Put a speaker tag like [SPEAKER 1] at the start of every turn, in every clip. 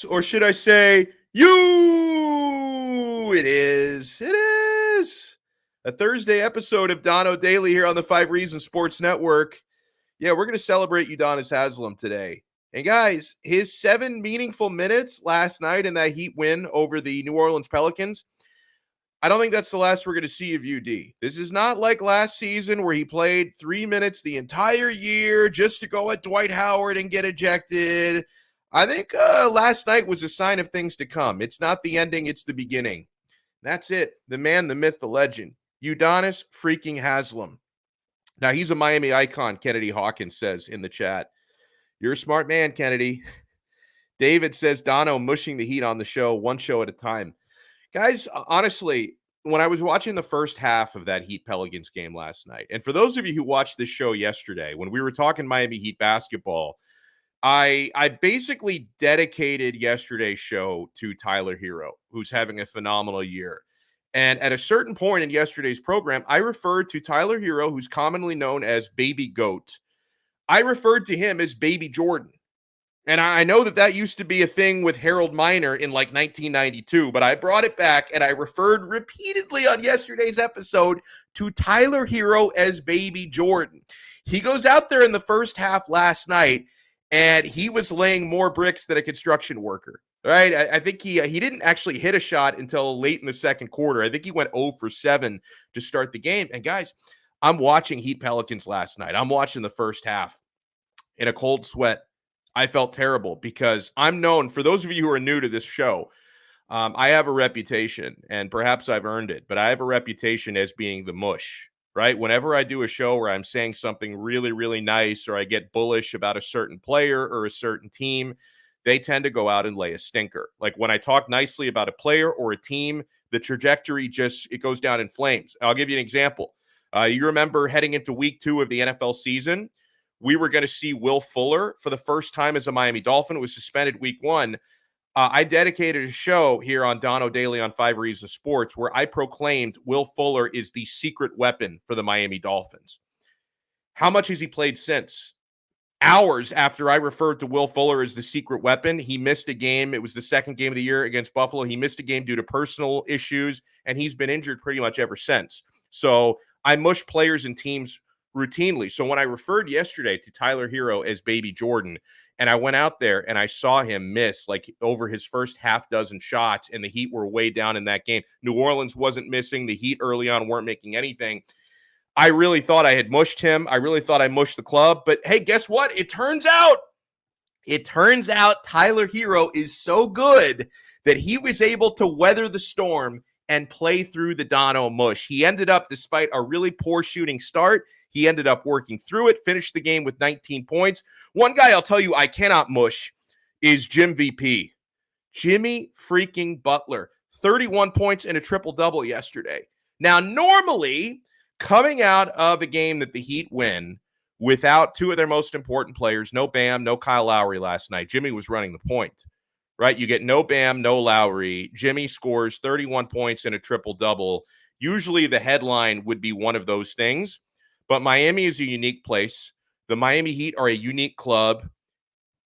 [SPEAKER 1] or should I say you? It is. It is a Thursday episode of Donno Daily here on the 5 Reasons Sports Network. Yeah, we're going to celebrate Udonis Haslem today. And guys, his 7 meaningful minutes last night in that Heat win over the New Orleans Pelicans, I don't think that's the last we're going to see of UD. This is not like last season where he played 3 minutes the entire year just to go at Dwight Howard and get ejected. I think last night was a sign of things to come. It's not the ending, it's the beginning. That's it. The man, the myth, the legend. Udonis freaking Haslem. Now, he's a Miami icon, Kennedy Hawkins says in the chat. You're a smart man, Kennedy. David says, Donno mushing the Heat on the show, one show at a time. Guys, honestly, when I was watching the first half of that Heat Pelicans game last night, and for those of you who watched this show yesterday, when we were talking Miami Heat basketball, I basically dedicated yesterday's show to Tyler Herro, who's having a phenomenal year. And at a certain point in yesterday's program, I referred to Tyler Herro, who's commonly known as Baby Goat. I referred to him as Baby Jordan. And I know that used to be a thing with Harold Miner in like 1992, but I brought it back and I referred repeatedly on yesterday's episode to Tyler Herro as Baby Jordan. He goes out there in the first half last night and he was laying more bricks than a construction worker, right? I think he didn't actually hit a shot until late in the second quarter. I think he went 0 for 7 to start the game. And guys, I'm watching Heat Pelicans last night. I'm watching the first half in a cold sweat. I felt terrible because I'm known, for those of you who are new to this show, I have a reputation, and perhaps I've earned it, but I have a reputation as being the mush, right? Whenever I do a show where I'm saying something really, really nice or I get bullish about a certain player or a certain team, they tend to go out and lay a stinker. Like when I talk nicely about a player or a team, the trajectory it goes down in flames. I'll give you an example. You remember heading into week 2 of the NFL season, we were going to see Will Fuller for the first time as a Miami Dolphin. It was suspended week 1. I dedicated a show here on Donno Daily on 5 Reasons Sports where I proclaimed Will Fuller is the secret weapon for the Miami Dolphins. How much has he played since? Hours after I referred to Will Fuller as the secret weapon, he missed a game. It was the second game of the year against Buffalo. He missed a game due to personal issues, and he's been injured pretty much ever since. So I mush players and teams routinely. So when I referred yesterday to Tyler Herro as Baby Jordan, and I went out there and I saw him miss like over his first half dozen shots, and the Heat were way down in that game. New Orleans wasn't missing. The Heat early on weren't making anything. I really thought I had mushed him. I really thought I mushed the club. But hey, guess what? It turns out Tyler Herro is so good that he was able to weather the storm and play through the Donno mush. He ended up, despite a really poor shooting start, he ended up working through it, finished the game with 19 points. One guy I'll tell you I cannot mush is Jim VP. Jimmy freaking Butler. 31 points and a triple-double yesterday. Now, normally, coming out of a game that the Heat win without 2 of their most important players, no Bam, no Kyle Lowry last night, Jimmy was running the point. Right? You get no Bam, no Lowry. Jimmy scores 31 points and a triple-double. Usually the headline would be one of those things, but Miami is a unique place. The Miami Heat are a unique club,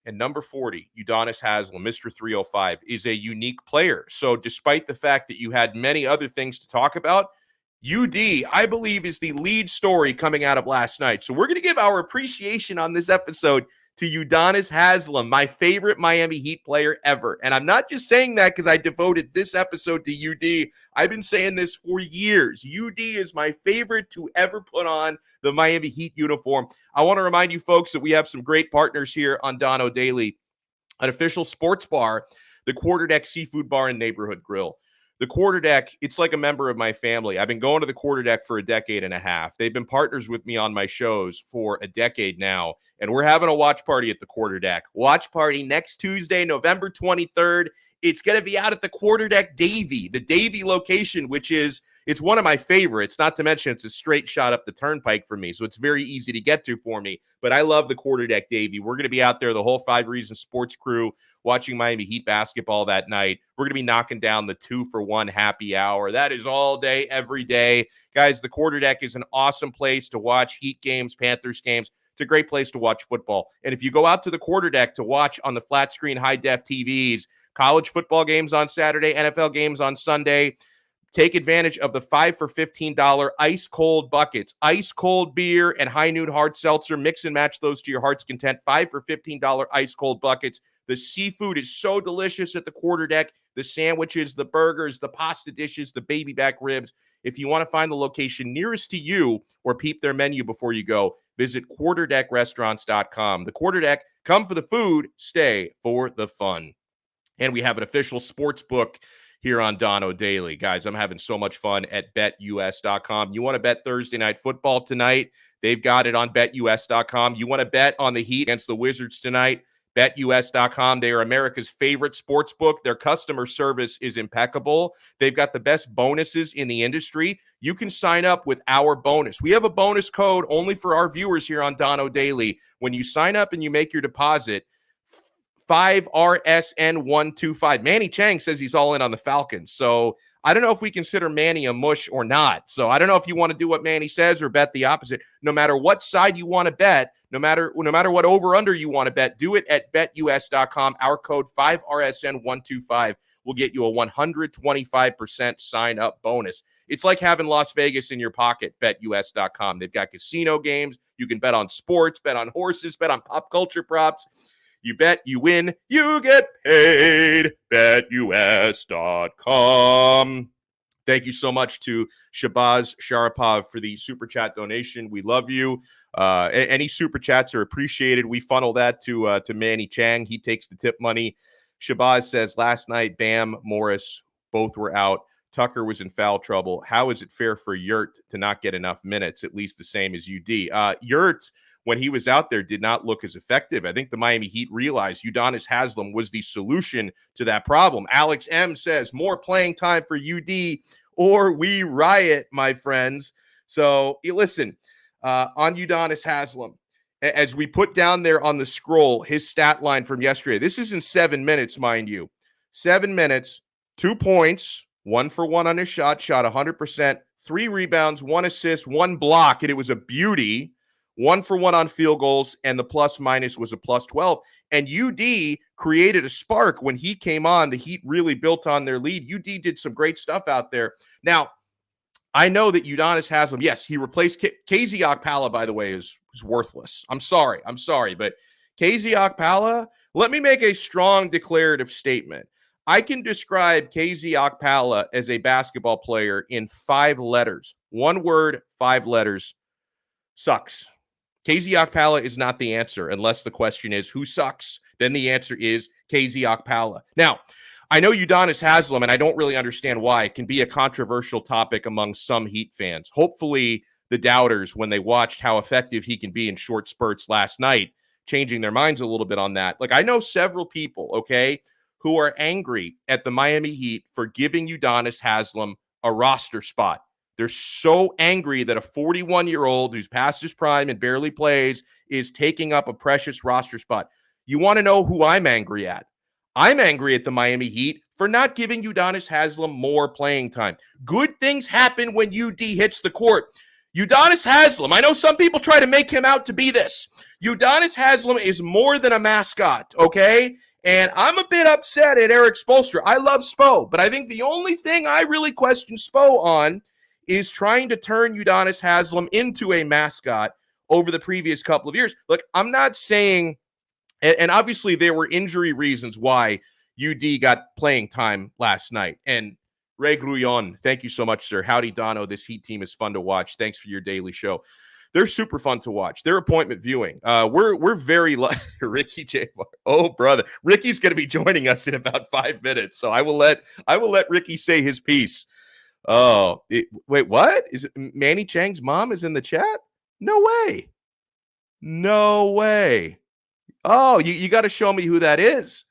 [SPEAKER 1] and number 40, Udonis Haslem, Mr. 305, is a unique player. So despite the fact that you had many other things to talk about, UD, I believe, is the lead story coming out of last night. So we're going to give our appreciation on this episode to Udonis Haslem, my favorite Miami Heat player ever. And I'm not just saying that because I devoted this episode to UD. I've been saying this for years. UD is my favorite to ever put on the Miami Heat uniform. I want to remind you folks that we have some great partners here on Donno Daily, an official sports bar, the Quarterdeck Seafood Bar and Neighborhood Grill. The Quarterdeck, it's like a member of my family. I've been going to the Quarterdeck for a decade and a half. They've been partners with me on my shows for a decade now, and we're having a watch party at the Quarterdeck. Watch party next Tuesday, November 23rd. It's going to be out at the Quarterdeck Davie, the Davie location, it's one of my favorites, not to mention it's a straight shot up the turnpike for me, so it's very easy to get to for me. But I love the Quarterdeck Davie. We're going to be out there, the whole 5 Reasons Sports crew, watching Miami Heat basketball that night. We're going to be knocking down the 2-for-1 happy hour. That is all day, every day. Guys, the Quarterdeck is an awesome place to watch Heat games, Panthers games, It's a great place to watch football. And if you go out to the quarterdeck to watch on the flat screen, high def TVs, college football games on Saturday, NFL games on Sunday, take advantage of the 5 for $15 ice cold buckets, ice cold beer and high noon hard seltzer. Mix and match those to your heart's content. 5 for $15 ice cold buckets. The seafood is so delicious at the quarterdeck. The sandwiches, the burgers, the pasta dishes, the baby back ribs. If you want to find the location nearest to you or peep their menu before you go, visit quarterdeckrestaurants.com. The Quarterdeck, come for the food, stay for the fun. And we have an official sports book here on Donno Daily. Guys, I'm having so much fun at BetUS.com. You want to bet Thursday Night Football tonight? They've got it on BetUS.com. You want to bet on the Heat against the Wizards tonight? BetUS.com. They are America's favorite sports book. Their customer service is impeccable. They've got the best bonuses in the industry. You can sign up with our bonus. We have a bonus code only for our viewers here on Donno Daily. When you sign up and you make your deposit, 5RSN125. Manny Chang says he's all in on the Falcons. So I don't know if we consider Manny a mush or not. So I don't know if you want to do what Manny says or bet the opposite. No matter what side you want to bet, no matter what over-under you want to bet, do it at BetUS.com. Our code 5RSN125 will get you a 125% sign-up bonus. It's like having Las Vegas in your pocket, BetUS.com. They've got casino games. You can bet on sports, bet on horses, bet on pop culture props. You bet, you win, you get paid. BetUS.com. Thank you so much to Shabazz Sharapov for the super chat donation. We love you. Any super chats are appreciated. We funnel that to Manny Chang. He takes the tip money. Shabazz says, last night, Bam, Morris, both were out. Tucker was in foul trouble. How is it fair for Yurt to not get enough minutes, at least the same as UD? Yurt, when he was out there, did not look as effective. I think the Miami Heat realized Udonis Haslem was the solution to that problem. Alex M says, more playing time for UD or we riot, my friends. So listen, on Udonis Haslem, as we put down there on the scroll, his stat line from yesterday, this is in 7 minutes, mind you. 7 minutes, 2 points, 1 for 1 on his shot 100%, 3 rebounds, 1 assist, 1 block, and it was a beauty. 1 for 1 on field goals, and the plus minus was a plus 12. And UD created a spark when he came on. The Heat really built on their lead. UD did some great stuff out there. Now, I know that Udonis Haslem, yes, he replaced KZ Okpala, by the way, is worthless. I'm sorry, but KZ Okpala, let me make a strong declarative statement. I can describe KZ Okpala as a basketball player in 5 letters. 1 word, 5 letters. Sucks. KZ Okpala is not the answer unless the question is who sucks. Then the answer is KZ Okpala. Now, I know Udonis Haslem, and I don't really understand why, it can be a controversial topic among some Heat fans. Hopefully, the doubters, when they watched how effective he can be in short spurts last night, changing their minds a little bit on that. Like, I know several people, okay, who are angry at the Miami Heat for giving Udonis Haslem a roster spot. They're so angry that a 41-year-old who's past his prime and barely plays is taking up a precious roster spot. You want to know who I'm angry at? I'm angry at the Miami Heat for not giving Udonis Haslem more playing time. Good things happen when UD hits the court. Udonis Haslem, I know some people try to make him out to be this. Udonis Haslem is more than a mascot, okay? And I'm a bit upset at Eric Spoelstra. I love Spo, but I think the only thing I really question Spo on is trying to turn Udonis Haslem into a mascot over the previous couple of years. Look, I'm not saying, and obviously there were injury reasons why UD got playing time last night. And Ray Grullon, thank you so much, sir. Howdy, Donno. This Heat team is fun to watch. Thanks for your daily show. They're super fun to watch. They're appointment viewing. We're very Ricky J. Oh, brother, Ricky's going to be joining us in about 5 minutes, so I will let Ricky say his piece. Oh, wait, what? Is it Manny Chang's mom is in the chat? No way. Oh, you got to show me who that is.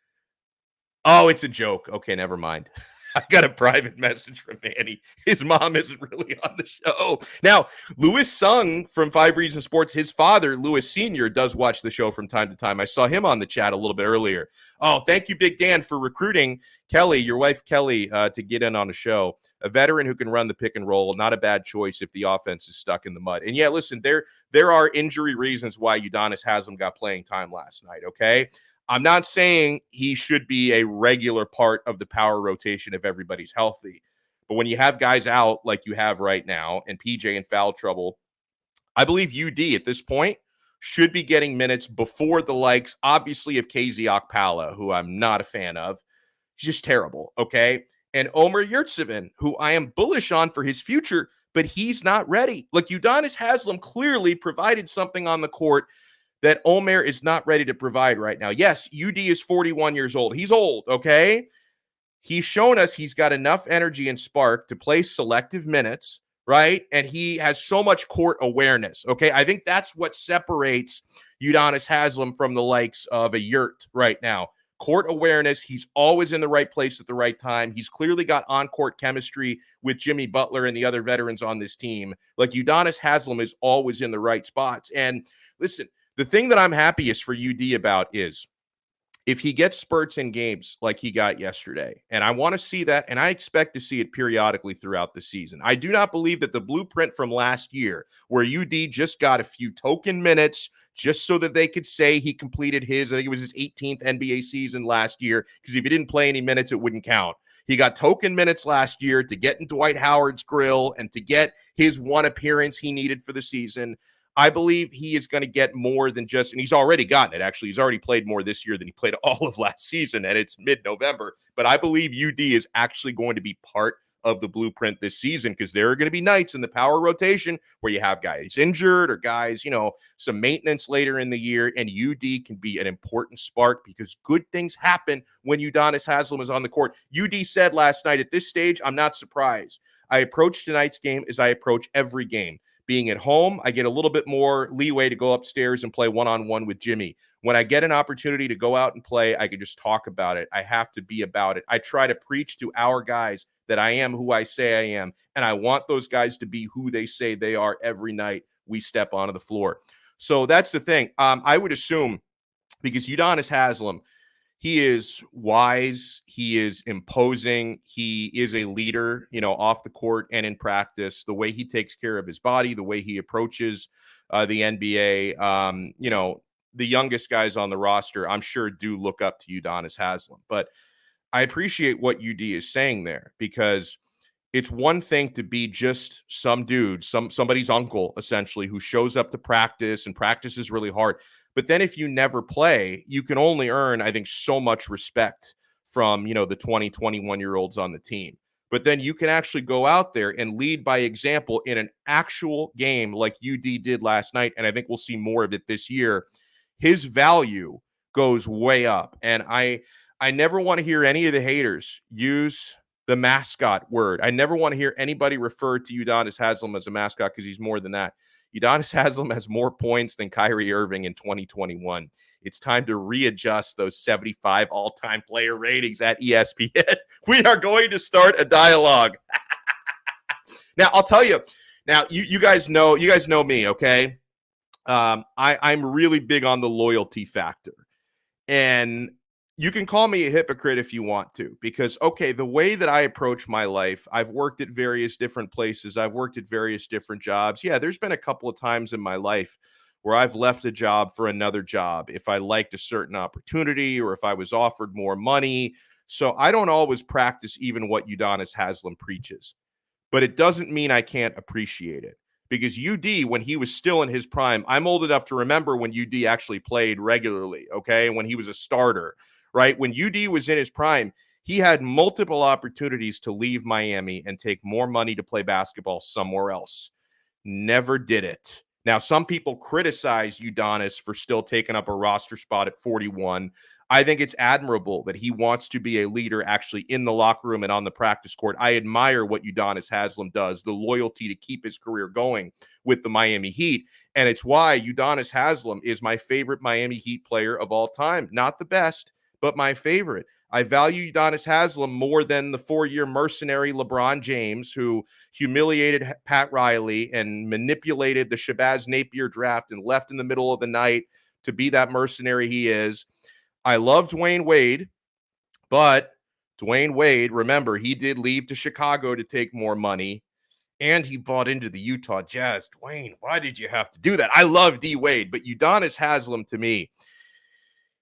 [SPEAKER 1] Oh, it's a joke. Okay, never mind. I got a private message from Manny. His mom isn't really on the show. Now, Louis Sung from 5 Reasons Sports, his father, Louis Sr., does watch the show from time to time. I saw him on the chat a little bit earlier. Oh, thank you, Big Dan, for recruiting Kelly, your wife Kelly, to get in on the show. A veteran who can run the pick and roll, not a bad choice if the offense is stuck in the mud. And yeah, listen, there are injury reasons why Udonis Haslem got playing time last night, okay? I'm not saying he should be a regular part of the power rotation if everybody's healthy. But when you have guys out like you have right now and PJ in foul trouble, I believe UD at this point should be getting minutes before the likes, obviously, of KZ Okpala, who I'm not a fan of. He's just terrible, okay? And Omer Yurtseven, who I am bullish on for his future, but he's not ready. Like, Udonis Haslem clearly provided something on the court that Omer is not ready to provide right now. Yes, UD is 41 years old. He's old, okay? He's shown us he's got enough energy and spark to play selective minutes, right? And he has so much court awareness, okay? I think that's what separates Udonis Haslem from the likes of a Yurt right now. Court awareness. He's always in the right place at the right time. He's clearly got on-court chemistry with Jimmy Butler and the other veterans on this team. Like, Udonis Haslem is always in the right spots. And listen, the thing that I'm happiest for UD about is if he gets spurts in games like he got yesterday, and I want to see that, and I expect to see it periodically throughout the season. I do not believe that the blueprint from last year, where UD just got a few token minutes just so that they could say he completed I think it was his 18th NBA season last year, because if he didn't play any minutes, it wouldn't count. He got token minutes last year to get in Dwight Howard's grill and to get his one appearance he needed for the season. I believe he is going to get more than just, and he's already gotten it, actually. He's already played more this year than he played all of last season, and it's mid-November. But I believe UD is actually going to be part of the blueprint this season, because there are going to be nights in the power rotation where you have guys injured or guys, some maintenance later in the year, and UD can be an important spark because good things happen when Udonis Haslem is on the court. UD said last night, at this stage, I'm not surprised. I approach tonight's game as I approach every game. Being at home, I get a little bit more leeway to go upstairs and play one-on-one with Jimmy. When I get an opportunity to go out and play, I can just talk about it. I have to be about it. I try to preach to our guys that I am who I say I am, and I want those guys to be who they say they are every night we step onto the floor. So that's the thing. I would assume, because Udonis Haslem, he is wise. He is imposing. He is a leader, off the court and in practice. The way he takes care of his body, the way he approaches the NBA. The youngest guys on the roster, I'm sure, do look up to Udonis Haslem. But I appreciate what UD is saying there, because it's one thing to be just some dude, somebody's uncle, essentially, who shows up to practice and practices really hard. But then if you never play, you can only earn, I think, so much respect from, the 20, 21-year-olds on the team. But then you can actually go out there and lead by example in an actual game like UD did last night, and I think we'll see more of it this year. His value goes way up. And I never want to hear any of the haters use the mascot word. I never want to hear anybody refer to Udonis Haslem as a mascot, because he's more than that. Udonis Haslem has more points than Kyrie Irving in 2021. It's time to readjust those 75 all-time player ratings at ESPN. We are going to start a dialogue. Now, I'll tell you. Now, you guys know me, okay? I'm really big on the loyalty factor. And you can call me a hypocrite if you want to, because, okay, the way that I approach my life, I've worked at various different places. I've worked at various different jobs. Yeah, there's been a couple of times in my life where I've left a job for another job if I liked a certain opportunity or if I was offered more money. So I don't always practice even what Udonis Haslem preaches, but it doesn't mean I can't appreciate it. Because UD, when he was still in his prime, I'm old enough to remember when UD actually played regularly, okay, when he was a starter. Right? When UD was in his prime, he had multiple opportunities to leave Miami and take more money to play basketball somewhere else. Never did it. Now, some people criticize Udonis for still taking up a roster spot at 41. I think it's admirable that he wants to be a leader actually in the locker room and on the practice court. I admire what Udonis Haslem does, the loyalty to keep his career going with the Miami Heat. And it's why Udonis Haslem is my favorite Miami Heat player of all time. Not the best, but my favorite. I value Udonis Haslem more than the 4-year mercenary LeBron James, who humiliated Pat Riley and manipulated the Shabazz Napier draft and left in the middle of the night to be that mercenary he is. I love Dwayne Wade, but Dwayne Wade, remember, he did leave to Chicago to take more money, and he bought into the Utah Jazz. Dwayne, why did you have to do that? I love D Wade, but Udonis Haslem, to me,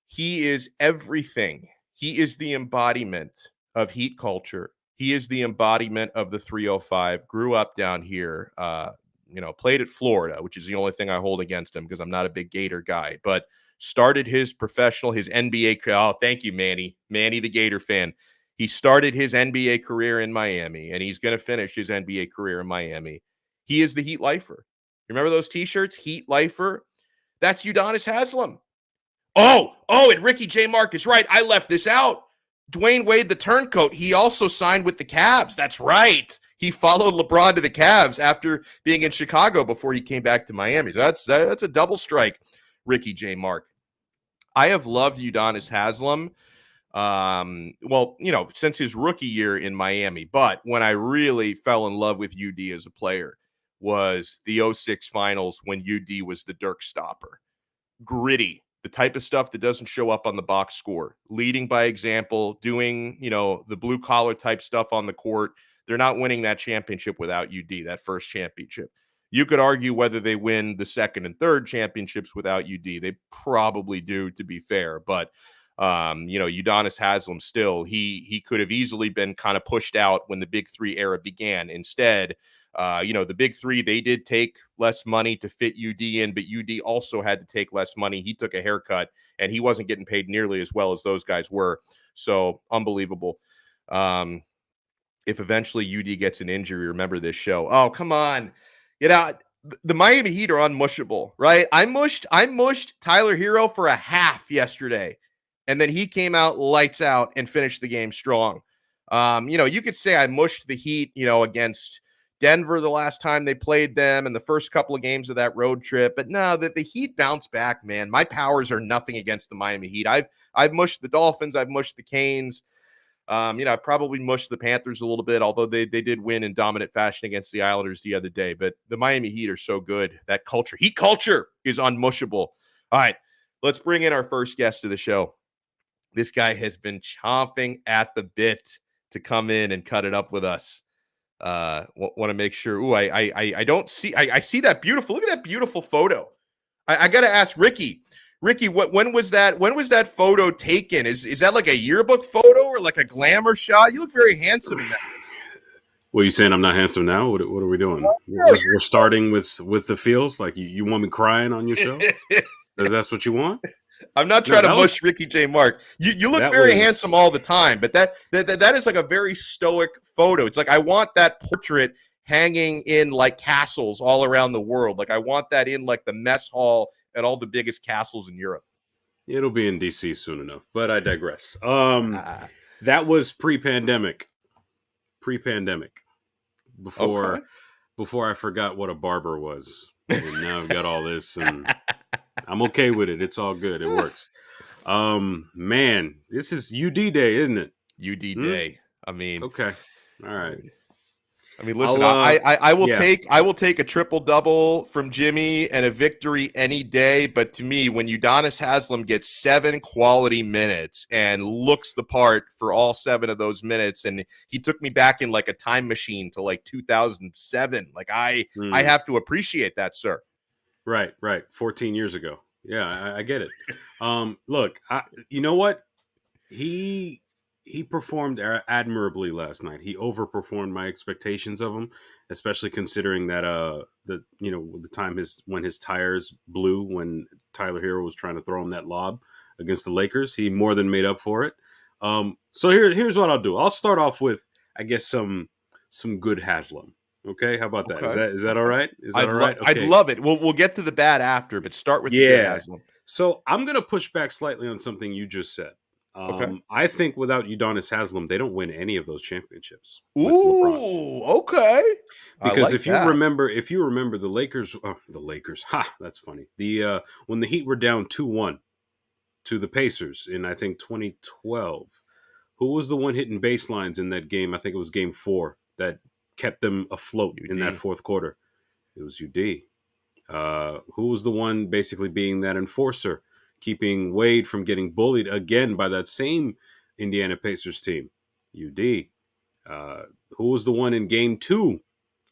[SPEAKER 1] he is everything. He is the embodiment of Heat culture. He is the embodiment of the 305. Grew up down here, played at Florida, which is the only thing I hold against him because I'm not a big Gator guy, but started his NBA career. Oh, thank you, Manny. Manny, the Gator fan. He started his NBA career in Miami, and he's going to finish his NBA career in Miami. He is the Heat lifer. Remember those T-shirts? Heat lifer. That's Udonis Haslem. Oh, and Ricky J. Marcus, right. I left this out. Dwayne Wade, the turncoat, he also signed with the Cavs. That's right. He followed LeBron to the Cavs after being in Chicago before he came back to Miami. So that's a double strike, Ricky J. Mark. I have loved Udonis Haslem, since his rookie year in Miami. But when I really fell in love with UD as a player was the 06 finals when UD was the Dirk stopper. Gritty. The type of stuff that doesn't show up on the box score, leading by example, doing, the blue collar type stuff on the court. They're not winning that championship without UD, that first championship. You could argue whether they win the second and third championships without UD. They probably do, to be fair. But, Udonis Haslem still, he could have easily been kind of pushed out when the Big Three era began. Instead, the Big Three, they did take less money to fit UD in, but UD also had to take less money. He took a haircut, and he wasn't getting paid nearly as well as those guys were. So, unbelievable. If eventually UD gets an injury, remember this show. Oh, come on. The Miami Heat are unmushable, right? I mushed Tyler Herro for a half yesterday, and then he came out lights out and finished the game strong. You could say I mushed the Heat, against Denver the last time they played them and the first couple of games of that road trip. But no, the Heat bounced back, man. My powers are nothing against the Miami Heat. I've mushed the Dolphins. I've mushed the Canes. I've probably mushed the Panthers a little bit, although they did win in dominant fashion against the Islanders the other day. But the Miami Heat are so good. That culture, Heat culture, is unmushable. All right, let's bring in our first guest of the show. This guy has been chomping at the bit to come in and cut it up with us. Want to make sure. Ooh, I don't see. I see that beautiful. Look at that beautiful photo. I got to ask Ricky. Ricky, when was that? When was that photo taken? Is that like a yearbook photo or like a glamour shot? You look very handsome in that.
[SPEAKER 2] Well, you saying I'm not handsome now? What are we doing? We're starting with the feels. Like you want me crying on your show? Because that's what you want.
[SPEAKER 1] I'm not trying to mush Ricky J. Mark. You look very handsome all the time, but that is like a very stoic photo. It's like I want that portrait hanging in like castles all around the world. Like I want that in like the mess hall at all the biggest castles in Europe.
[SPEAKER 2] It'll be in DC soon enough, but I digress. That was pre-pandemic. Before I forgot what a barber was. And now I've got all this and I'm okay with it. It's all good. It works. Man, this is UD Day, isn't it?
[SPEAKER 1] UD Day. I mean,
[SPEAKER 2] okay. All right.
[SPEAKER 1] I mean, listen, I will take a triple-double from Jimmy and a victory any day. But to me, when Udonis Haslem gets 7 quality minutes and looks the part for all 7 of those minutes, and he took me back in like a time machine to like 2007. Like I have to appreciate that, sir.
[SPEAKER 2] Right. 14 years ago. Yeah, I get it. Look, you know what? He performed admirably last night. He overperformed my expectations of him, especially considering that the time when his tires blew when Tyler Herro was trying to throw him that lob against the Lakers. He more than made up for it. So here's what I'll do. I'll start off with, I guess, some good Haslam. Okay, how about that?
[SPEAKER 1] Okay.
[SPEAKER 2] Is that all right? Is that all right? Okay.
[SPEAKER 1] I'd love it. We'll get to the bad after, but start with the good Haslam.
[SPEAKER 2] So I'm gonna push back slightly on something you just said.
[SPEAKER 1] Okay.
[SPEAKER 2] I think without Udonis Haslem, they don't win any of those championships.
[SPEAKER 1] Ooh, okay.
[SPEAKER 2] Because if you remember the Lakers, that's funny. When the Heat were down 2-1 to the Pacers in I think 2012, Who was the one hitting baselines in that game? I think it was game 4 that kept them afloat in that
[SPEAKER 1] UD.
[SPEAKER 2] fourth quarter. It was UD. Who was the one basically being that enforcer, keeping Wade from getting bullied again by that same Indiana Pacers team? UD. Who was the one in game 2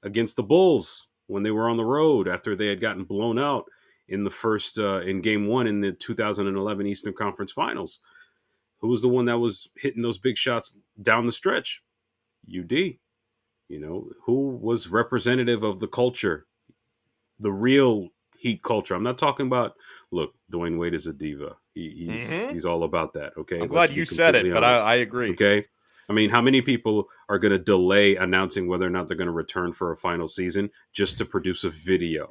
[SPEAKER 2] against the Bulls when they were on the road after they had gotten blown out in the first in game 1 in the 2011 Eastern Conference Finals? Who was the one that was hitting those big shots down the stretch? UD. Who was representative of the culture, the real Heat culture? I'm not talking about, look, Dwayne Wade is a diva. He's all about that. Okay,
[SPEAKER 1] I'm
[SPEAKER 2] let's
[SPEAKER 1] glad
[SPEAKER 2] be
[SPEAKER 1] you said it,
[SPEAKER 2] completely
[SPEAKER 1] but
[SPEAKER 2] honest.
[SPEAKER 1] I agree.
[SPEAKER 2] Okay, I mean, how many people are going to delay announcing whether or not they're going to return for a final season just to produce a video?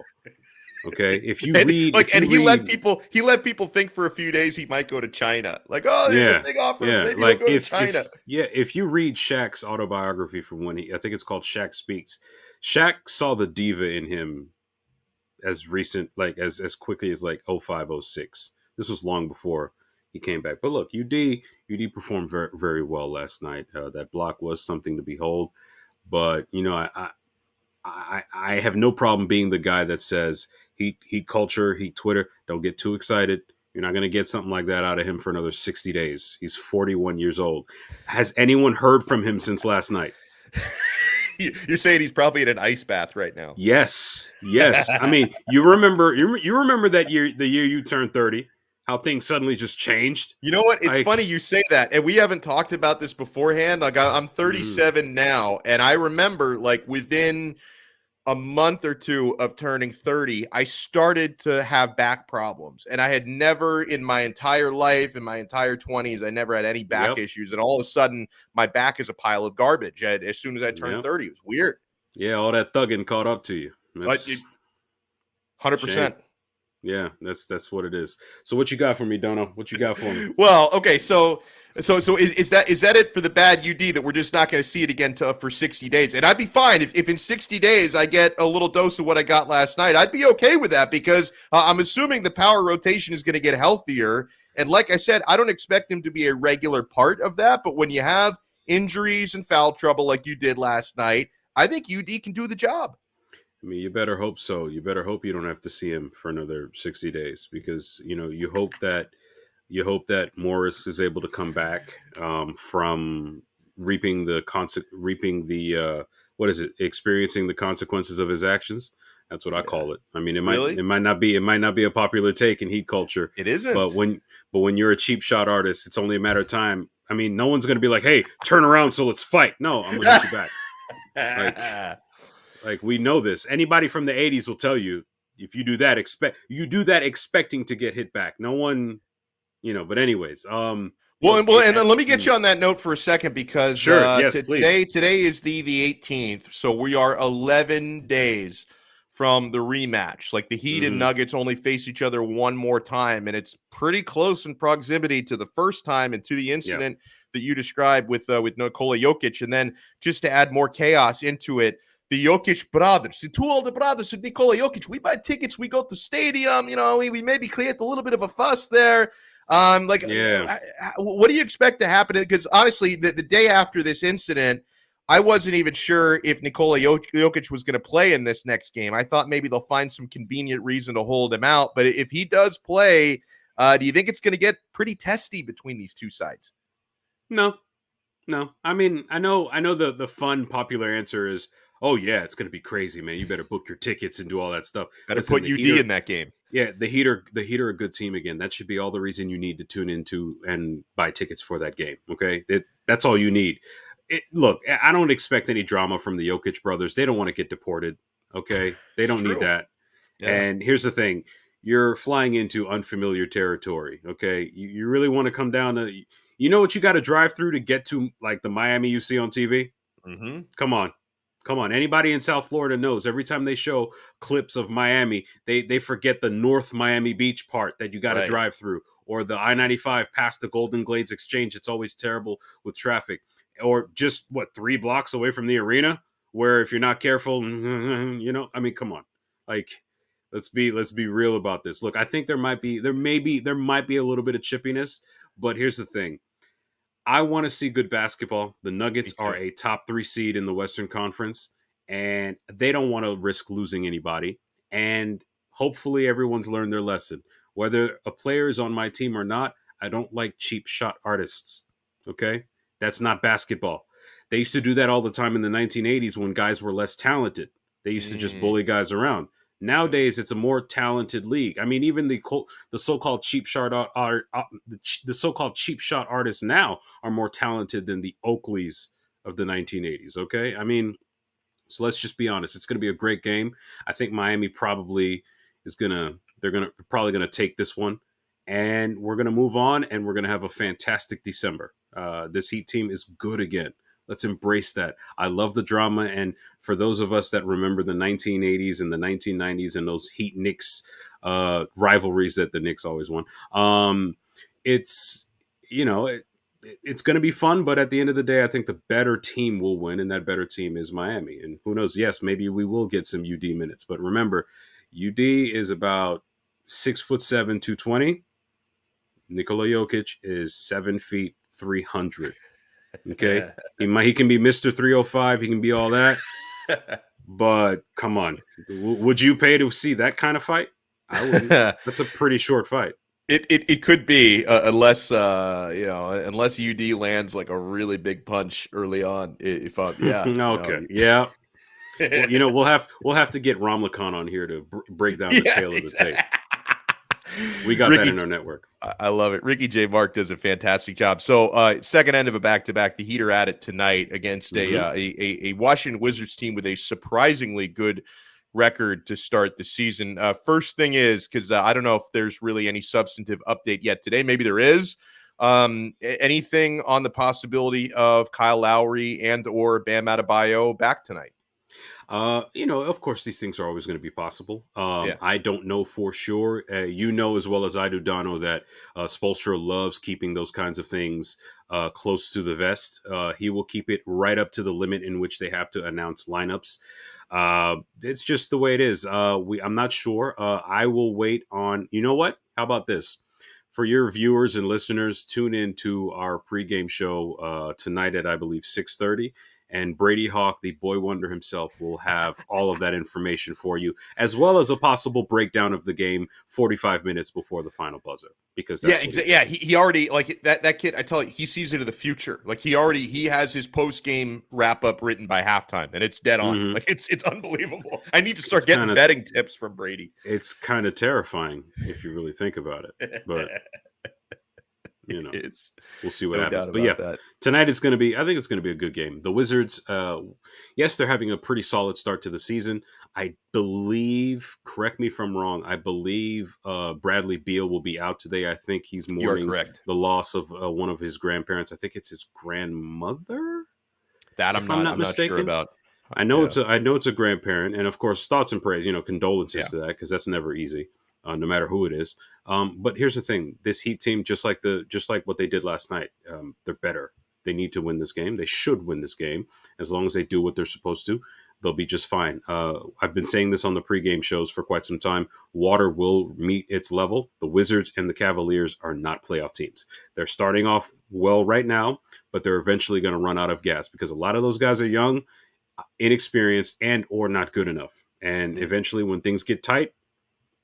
[SPEAKER 2] Okay, if you read,
[SPEAKER 1] he let people think for a few days he might go to China. Like, oh, there's a
[SPEAKER 2] yeah,
[SPEAKER 1] big offer.
[SPEAKER 2] yeah,
[SPEAKER 1] Maybe he'll
[SPEAKER 2] like
[SPEAKER 1] go to China.
[SPEAKER 2] if you read Shaq's autobiography from when I think it's called Shaq Speaks, Shaq saw the diva in him as recent, like as quickly as like 05, 06. This was long before he came back. But look, UD performed very, very well last night. That block was something to behold. But I have no problem being the guy that says heat culture, heat Twitter. Don't get too excited. You're not going to get something like that out of him for another 60 days. He's 41 years old. Has anyone heard from him since last night?
[SPEAKER 1] You're saying he's probably in an ice bath right now.
[SPEAKER 2] Yes. I mean, you remember that year, the year you turned 30, how things suddenly just changed.
[SPEAKER 1] You know what? It's funny you say that, and we haven't talked about this beforehand. Like, I'm 37 now, and I remember, like, within a month or 2 of turning 30, I started to have back problems. And I had never in my entire life, in my entire 20s, I never had any back issues. And all of a sudden, my back is a pile of garbage as soon as I turned 30. It was weird.
[SPEAKER 2] Yeah, all that thugging caught up to you.
[SPEAKER 1] 100%.
[SPEAKER 2] Yeah, that's what it is. So what you got for me, Donno? What you got for me?
[SPEAKER 1] Well, okay, so is that it for the bad UD that we're just not going to see it again for 60 days? And I'd be fine if in 60 days I get a little dose of what I got last night. I'd be okay with that because I'm assuming the power rotation is going to get healthier. And like I said, I don't expect him to be a regular part of that. But when you have injuries and foul trouble like you did last night, I think UD can do the job.
[SPEAKER 2] I mean, you better hope so. You better hope you don't have to see him for another 60 days because, you hope that Morris is able to come back from experiencing the consequences of his actions. That's what I call it. I mean, it might not be a popular take in Heat culture.
[SPEAKER 1] It isn't.
[SPEAKER 2] But when you're a cheap shot artist, it's only a matter of time. I mean, no one's going to be like, "Hey, turn around, so let's fight." No, I'm going to hit you back. Like we know this. Anybody from the 80s will tell you if you do that, expecting to get hit back. No one, but anyways.
[SPEAKER 1] And let me get you on that note for a second because today is the 18th. So we are 11 days from the rematch. Like the Heat and Nuggets only face each other one more time, and it's pretty close in proximity to the first time and to the incident that you described with Nikola Jokic. And then just to add more chaos into it, the Jokic brothers, the 2 older brothers of Nikola Jokic, we buy tickets, we go to the stadium, we maybe create a little bit of a fuss there. What do you expect to happen? Because honestly, the day after this incident, I wasn't even sure if Nikola Jokic was going to play in this next game. I thought maybe they'll find some convenient reason to hold him out. But if he does play, do you think it's going to get pretty testy between these two sides?
[SPEAKER 2] No. I mean, I know the fun, popular answer is, oh yeah, it's going to be crazy, man. You better book your tickets and do all that stuff.
[SPEAKER 1] Better put UD in that game.
[SPEAKER 2] Yeah, the Heat are a good team again. That should be all the reason you need to tune into and buy tickets for that game. Okay, that's all you need. Look, I don't expect any drama from the Jokic brothers. They don't want to get deported. Okay, they don't need that. Yeah. And here's the thing: you're flying into unfamiliar territory. Okay, you really want to come down to, what you got to drive through to get to like the Miami you see on TV.
[SPEAKER 1] Mm-hmm.
[SPEAKER 2] Come on. Anybody in South Florida knows every time they show clips of Miami, they forget the North Miami Beach part that you got to drive through, or the I-95 past the Golden Glades Exchange. It's always terrible with traffic. Or just 3 blocks away from the arena, where if you're not careful, I mean, come on. Like, let's be real about this. Look, I think there might be a little bit of chippiness, but here's the thing. I want to see good basketball. The
[SPEAKER 1] Me
[SPEAKER 2] Nuggets are
[SPEAKER 1] too.
[SPEAKER 2] a top 3 seed in the Western Conference, and they don't want to risk losing anybody. And hopefully, everyone's learned their lesson. Whether a player is on my team or not, I don't like cheap shot artists. Okay? That's not basketball. They used to do that all the time in the 1980s when guys were less talented. They used to just bully guys around. Nowadays, it's a more talented league. I mean, even the so-called cheap shot the so-called cheap shot artists now are more talented than the Oakleys of the 1980s. Okay, I mean, so let's just be honest. It's going to be a great game. I think Miami probably they're probably gonna take this one, and we're gonna move on, and we're gonna have a fantastic December. This Heat team is good again. Let's embrace that. I love the drama, and for those of us that remember the 1980s and the 1990s and those Heat Knicks rivalries that the Knicks always won, it's you know it's going to be fun, but at the end of the day, I think the better team will win, and that better team is Miami. And who knows? Yes, maybe we will get some UD minutes, but remember, UD is about 6'7", 220. Nikola Jokic is 7 feet 300. Okay, he can be Mr. 305. He can be all that, but come on, would you pay to see that kind of fight? I wouldn't. That's a pretty short fight.
[SPEAKER 1] It could be unless unless UD lands like a really big punch early on. If
[SPEAKER 2] Okay, yeah. Well, we'll have to get Ramlakan on here to break down the tale of the tape. We got that in our network.
[SPEAKER 1] I love it. Ricky J. Mark does a fantastic job. So second end of a back-to-back, the Heat are at it tonight against a Washington Wizards team with a surprisingly good record to start the season. First thing is, because I don't know if there's really any substantive update yet today. Maybe there is. Anything on the possibility of Kyle Lowry and or Bam Adebayo back tonight?
[SPEAKER 2] Of course, these things are always going to be possible. I don't know for sure. As well as I do, Donno, that Spoelstra loves keeping those kinds of things close to the vest. He will keep it right up to the limit in which they have to announce lineups. It's just the way it is. I'm not sure. I will wait on. You know what? How about this? For your viewers and listeners, tune in to our pregame show tonight at, I believe, 6:30. And Brady Hawk, the boy wonder himself, will have all of that information for you, as well as a possible breakdown of the game 45 minutes before the final buzzer. Because
[SPEAKER 1] he already, like, that kid, I tell you, he sees into the future. Like, he has his post game wrap up written by halftime, and it's dead on. Mm-hmm. Like, it's unbelievable. I need to start getting betting tips from Brady.
[SPEAKER 2] It's kind of terrifying if you really think about it, but. We'll see what happens. But tonight is going to be, I think it's going to be a good game. The Wizards, yes, they're having a pretty solid start to the season. I believe, correct me if I'm wrong, I believe Bradley Beal will be out today. I think he's mourning the loss of one of his grandparents. I think it's his grandmother.
[SPEAKER 1] That I'm not mistaken. Sure about.
[SPEAKER 2] I know it's a grandparent, and of course, thoughts and prayers, condolences to that, because that's never easy. No matter who it is. But here's the thing. This Heat team, just like what they did last night, they're better. They need to win this game. They should win this game. As long as they do what they're supposed to, they'll be just fine. I've been saying this on the pregame shows for quite some time. Water will meet its level. The Wizards and the Cavaliers are not playoff teams. They're starting off well right now, but they're eventually going to run out of gas because a lot of those guys are young, inexperienced, and or not good enough. And eventually when things get tight,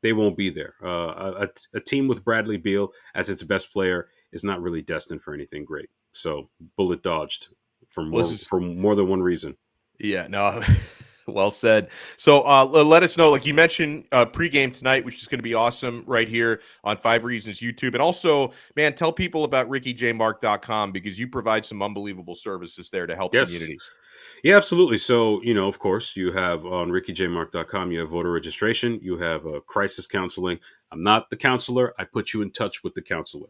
[SPEAKER 2] they won't be there. A team with Bradley Beal as its best player is not really destined for anything great. So bullet dodged for more than one reason.
[SPEAKER 1] Yeah, no, well said. So let us know, like you mentioned, pregame tonight, which is going to be awesome right here on 5 Reasons YouTube. And also, man, tell people about RickyJMark.com because you provide some unbelievable services there to help communities.
[SPEAKER 2] Yeah, absolutely. So, of course, you have on RickyJMark.com, you have voter registration, you have crisis counseling. I'm not the counselor. I put you in touch with the counselor.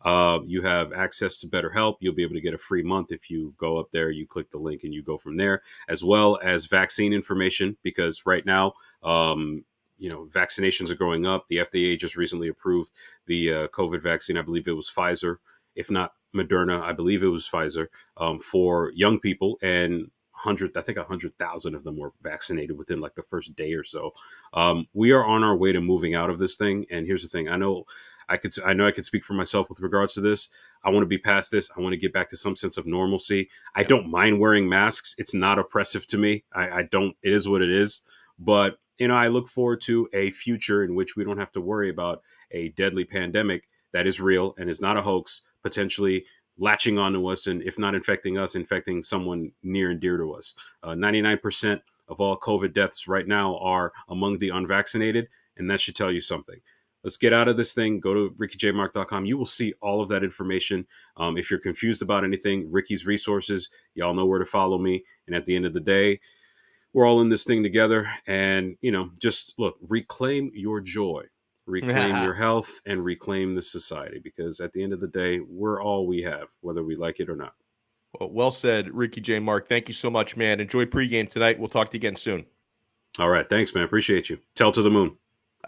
[SPEAKER 2] You have access to BetterHelp. You'll be able to get a free month if you go up there, you click the link, and you go from there, as well as vaccine information, because right now, vaccinations are going up. The FDA just recently approved the COVID vaccine. I believe it was Pfizer, if not Moderna. I believe it was Pfizer for young people, and 100,000 of them were vaccinated within like the first day or so. We are on our way to moving out of this thing. And here's the thing. I know I know I could speak for myself with regards to this. I want to be past this. I want to get back to some sense of normalcy. I don't mind wearing masks. It's not oppressive to me. I don't. It is what it is. But I look forward to a future in which we don't have to worry about a deadly pandemic that is real and is not a hoax, potentially latching onto us, and if not infecting us, infecting someone near and dear to us. 99% of all COVID deaths right now are among the unvaccinated, and that should tell you something. Let's get out of this thing. Go to rickyjmark.com. You will see all of that information. If you're confused about anything, Ricky's resources, y'all know where to follow me. And at the end of the day, we're all in this thing together. And, just look, reclaim your joy, reclaim your health, and reclaim the society. Because at the end of the day, we're all we have, whether we like it or not.
[SPEAKER 1] Well said, Ricky J. Mark. Thank you so much, man. Enjoy pregame tonight. We'll talk to you again soon.
[SPEAKER 2] All right. Thanks, man. Appreciate you. Tell to the moon.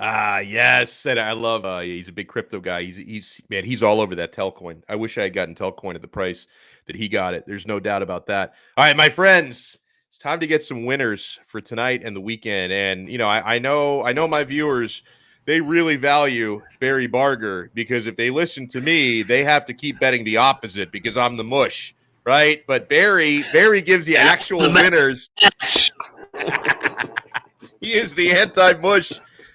[SPEAKER 1] Yes. And I love, he's a big crypto guy. He's all over that Telcoin. I wish I had gotten Telcoin at the price that he got it. There's no doubt about that. All right, my friends, it's time to get some winners for tonight and the weekend. And, I know my viewers, they really value Barry Barger, because if they listen to me, they have to keep betting the opposite because I'm the mush, right? But Barry gives you actual winners. He is the anti-mush.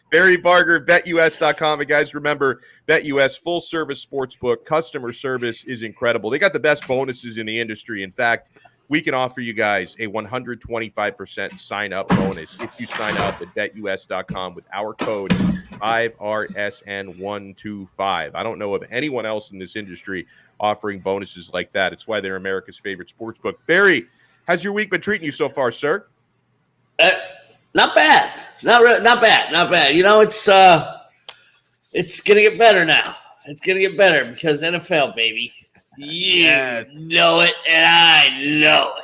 [SPEAKER 1] Barry Barger, BetUS.com. And guys, remember, BetUS, full-service sportsbook. Customer service is incredible. They got the best bonuses in the industry. In fact, we can offer you guys a 125% sign-up bonus if you sign up at BetUS.com with our code 5RSN125. I don't know of anyone else in this industry offering bonuses like that. It's why they're America's favorite sportsbook. Barry, how's your week been treating you so far, sir?
[SPEAKER 3] Not bad. Not bad. It's gonna get better now. It's gonna get better because NFL, baby. Yes. Know it, and I know it.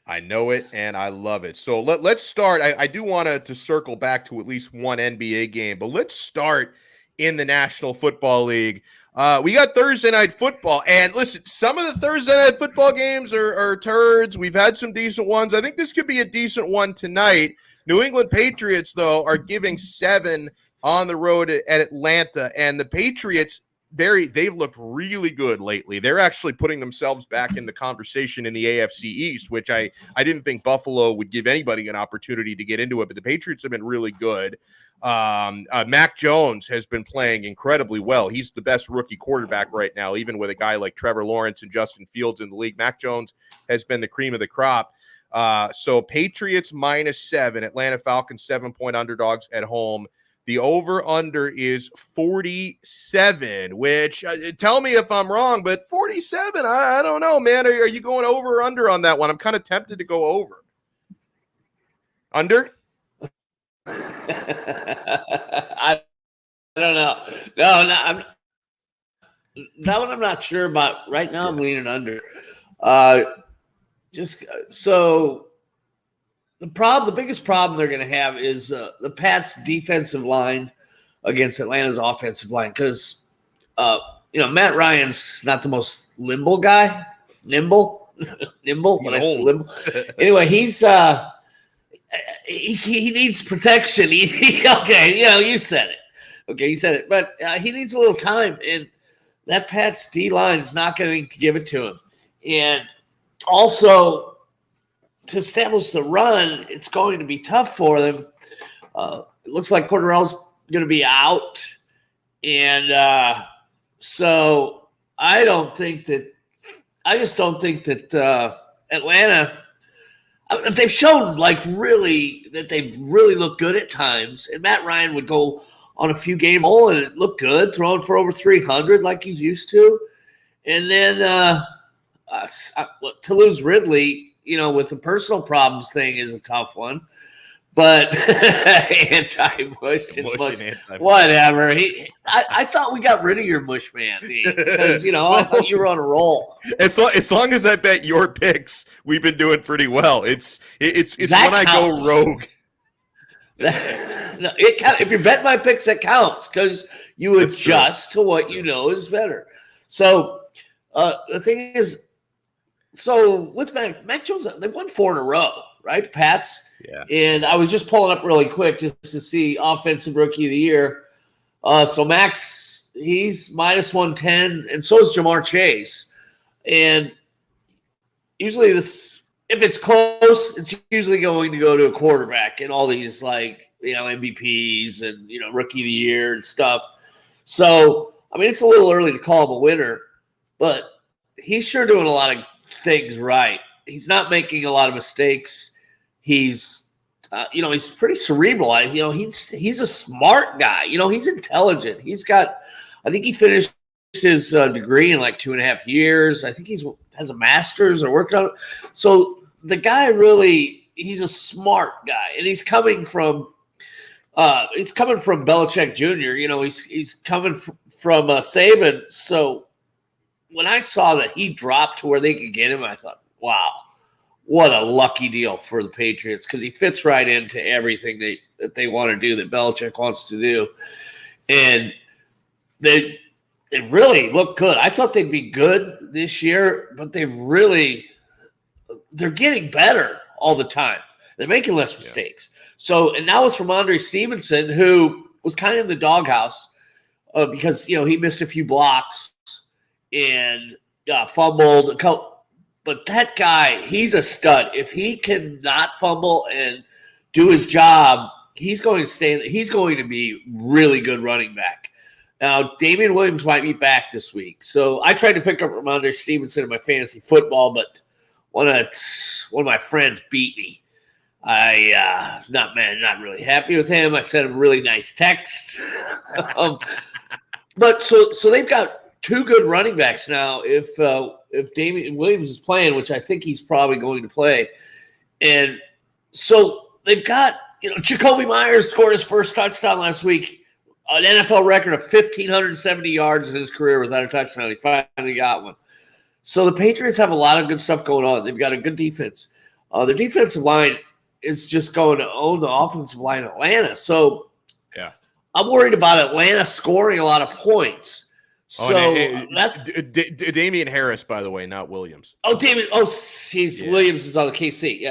[SPEAKER 1] I know it, and I love it. So let's start. I do want to circle back to at least one NBA game, but let's start in the National Football League. We got Thursday Night Football, and listen, some of the Thursday Night Football games are turds. We've had some decent ones. I think this could be a decent one tonight. New England Patriots, though, are giving 7 on the road at Atlanta, and the Patriots, Barry, they've looked really good lately. They're actually putting themselves back in the conversation in the AFC East, which I didn't think Buffalo would give anybody an opportunity to get into it, but the Patriots have been really good. Mac Jones has been playing incredibly well. He's the best rookie quarterback right now, even with a guy like Trevor Lawrence and Justin Fields in the league. Mac Jones has been the cream of the crop. So Patriots -7, Atlanta Falcons 7-point underdogs at home. The over-under is 47, which tell me if I'm wrong, but 47, I don't know, man. Are you going over or under on that one? I'm kind of tempted to go over. Under?
[SPEAKER 3] I don't know. No, that one I'm not sure about. Right now, I'm leaning under. The biggest problem they're going to have is the Pats' defensive line against Atlanta's offensive line, because Matt Ryan's not the most nimble guy. Nimble. When I say nimble. Anyway, he's he needs protection. You said it. Okay, you said it. But he needs a little time, and that Pats D line is not going to give it to him. And also, to establish the run, it's going to be tough for them. It looks like Cordarrelle's going to be out. And so I just don't think that Atlanta, they've shown that they really look good at times. And Matt Ryan would go on a few game hole and it looked good, throwing for over 300 like he's used to. And then to lose Ridley, with the personal problems thing is a tough one, but anti-Bush and Bush, whatever. I thought we got rid of your Bush man because I thought you were on a roll.
[SPEAKER 1] As long as I bet your picks, we've been doing pretty well. It's when I go rogue.
[SPEAKER 3] No, it counts. If you bet my picks, that counts because you adjust to what you know is better. So the thing is. So with Mac Jones, they won 4 in a row, right? The Pats.
[SPEAKER 1] Yeah.
[SPEAKER 3] And I was just pulling up really quick just to see Offensive Rookie of the Year. So Max, he's minus 110, and so is Jamar Chase. And usually if it's close, it's usually going to go to a quarterback and all these MVPs and rookie of the year and stuff. So I mean, it's a little early to call him a winner, but he's sure doing a lot of things right. He's not making a lot of mistakes. He's he's pretty cerebral. He's a smart guy. He's intelligent. I think he finished his degree in like 2.5 years. I think has a master's or working on it. So the guy he's a smart guy, and he's coming from Belichick Jr. He's coming from Saban. So when I saw that he dropped to where they could get him, I thought, wow, what a lucky deal for the Patriots, because he fits right into everything that they want to do, that Belichick wants to do. And they really look good. I thought they'd be good this year, but they're getting better all the time. They're making less mistakes. So, and now it's Ramondre Stevenson, who was kind of in the doghouse because, he missed a few blocks and fumbled. But that guy, he's a stud. If he can not fumble and do his job, he's going to be really good running back. Now, Damian Williams might be back this week. So I tried to pick up Ramondre Stevenson in my fantasy football, but one of my friends beat me. I not really happy with him. I sent him a really nice text. But so they've got two good running backs now. If Damian Williams is playing, which I think he's probably going to play, and so they've got Jacoby Myers scored his first touchdown last week. An NFL record of 1,570 yards in his career without a touchdown. He finally got one. So the Patriots have a lot of good stuff going on. They've got a good defense. Their defensive line is just going to own the offensive line in Atlanta. So yeah, I'm worried about Atlanta scoring a lot of points. So that's
[SPEAKER 1] Damian Harris, by the way, not Williams.
[SPEAKER 3] Oh, Damian. Oh, geez, yeah. Williams is on the KC.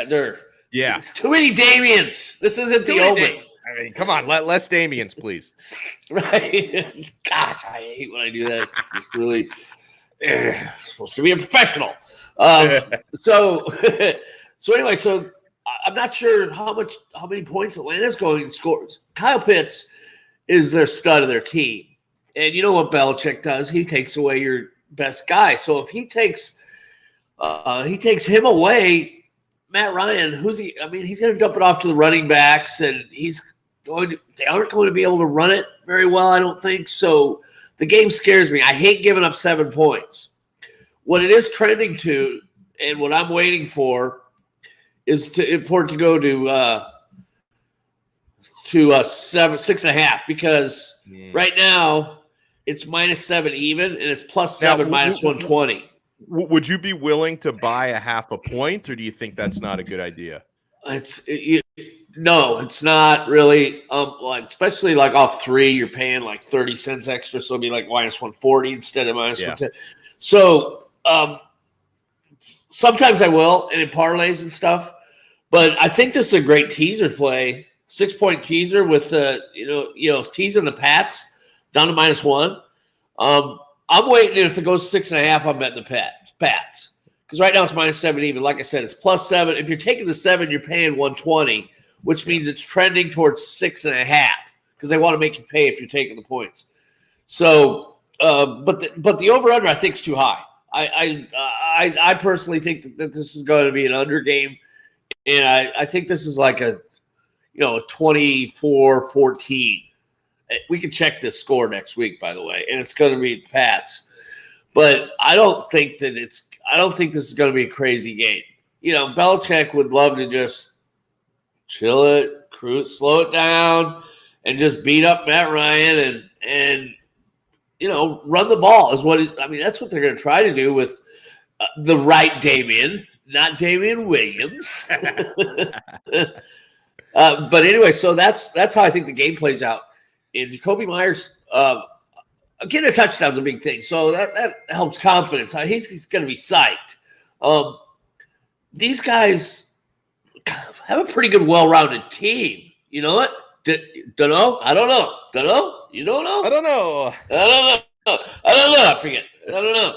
[SPEAKER 3] Yeah,
[SPEAKER 1] it's
[SPEAKER 3] too many Damians. This isn't the Omen.
[SPEAKER 1] I mean, come on, less Damians, please.
[SPEAKER 3] Right? Gosh, I hate when I do that. It's really supposed to be a professional. So anyway, I'm not sure how many points Atlanta's going to score. Kyle Pitts is their stud of their team, and you know what Belichick does? He takes away your best guy. So if he takes him away, Matt Ryan, who's he? I mean, he's going to dump it off to the running backs, and they aren't going to be able to run it very well, I don't think. So the game scares me. I hate giving up 7 points. What it is trending to, and what I'm waiting for, is for it to go to 6.5, because right now it's -7 even, and it's +7 minus 120.
[SPEAKER 1] Would you be willing to buy a half a point, or do you think that's not a good idea?
[SPEAKER 3] No, it's not really. Especially like off 3, you're paying like 30 cents extra, so it'll be like -140 instead of -110. So sometimes I will, and in parlays and stuff. But I think this is a great teaser play. 6-point teaser with teasing the Pats down to -1. I'm waiting, and if it goes 6.5, I'm betting the Pats. Because right now it's -7 even. Like I said, it's +7. If you're taking the 7, you're paying 120, which means it's trending towards 6.5, because they want to make you pay if you're taking the points. So, but the over/under I think is too high. I personally think that this is going to be an under game, and I think this is like a 24-14. We can check this score next week, by the way, and it's going to be Pats. But I don't think this is going to be a crazy game. Belichick would love to just chill it, slow it down, and just beat up Matt Ryan and run the ball that's what they're going to try to do with the right Damian, not Damian Williams. But anyway, so that's how I think the game plays out. And Jacoby Myers, getting a touchdown is a big thing, so that helps confidence. He's going to be psyched. These guys have a pretty good, well-rounded team. You know what? Donno? I don't know. Donno? You don't know?
[SPEAKER 1] I don't know.
[SPEAKER 3] I forget. I don't know.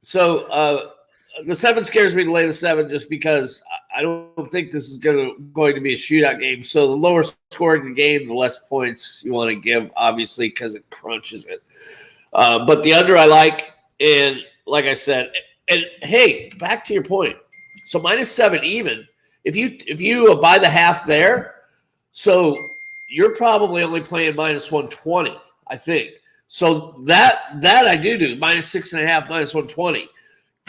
[SPEAKER 3] So the 7 scares me to lay the 7 just because I don't think this is going to be a shootout game. So the lower scoring the game, the less points you want to give, obviously, because it crunches it. But the under I like, and like I said, and hey, back to your point. So -7 even. If you buy the half there, so you're probably only playing -120, I think. So that I do -6.5, -120,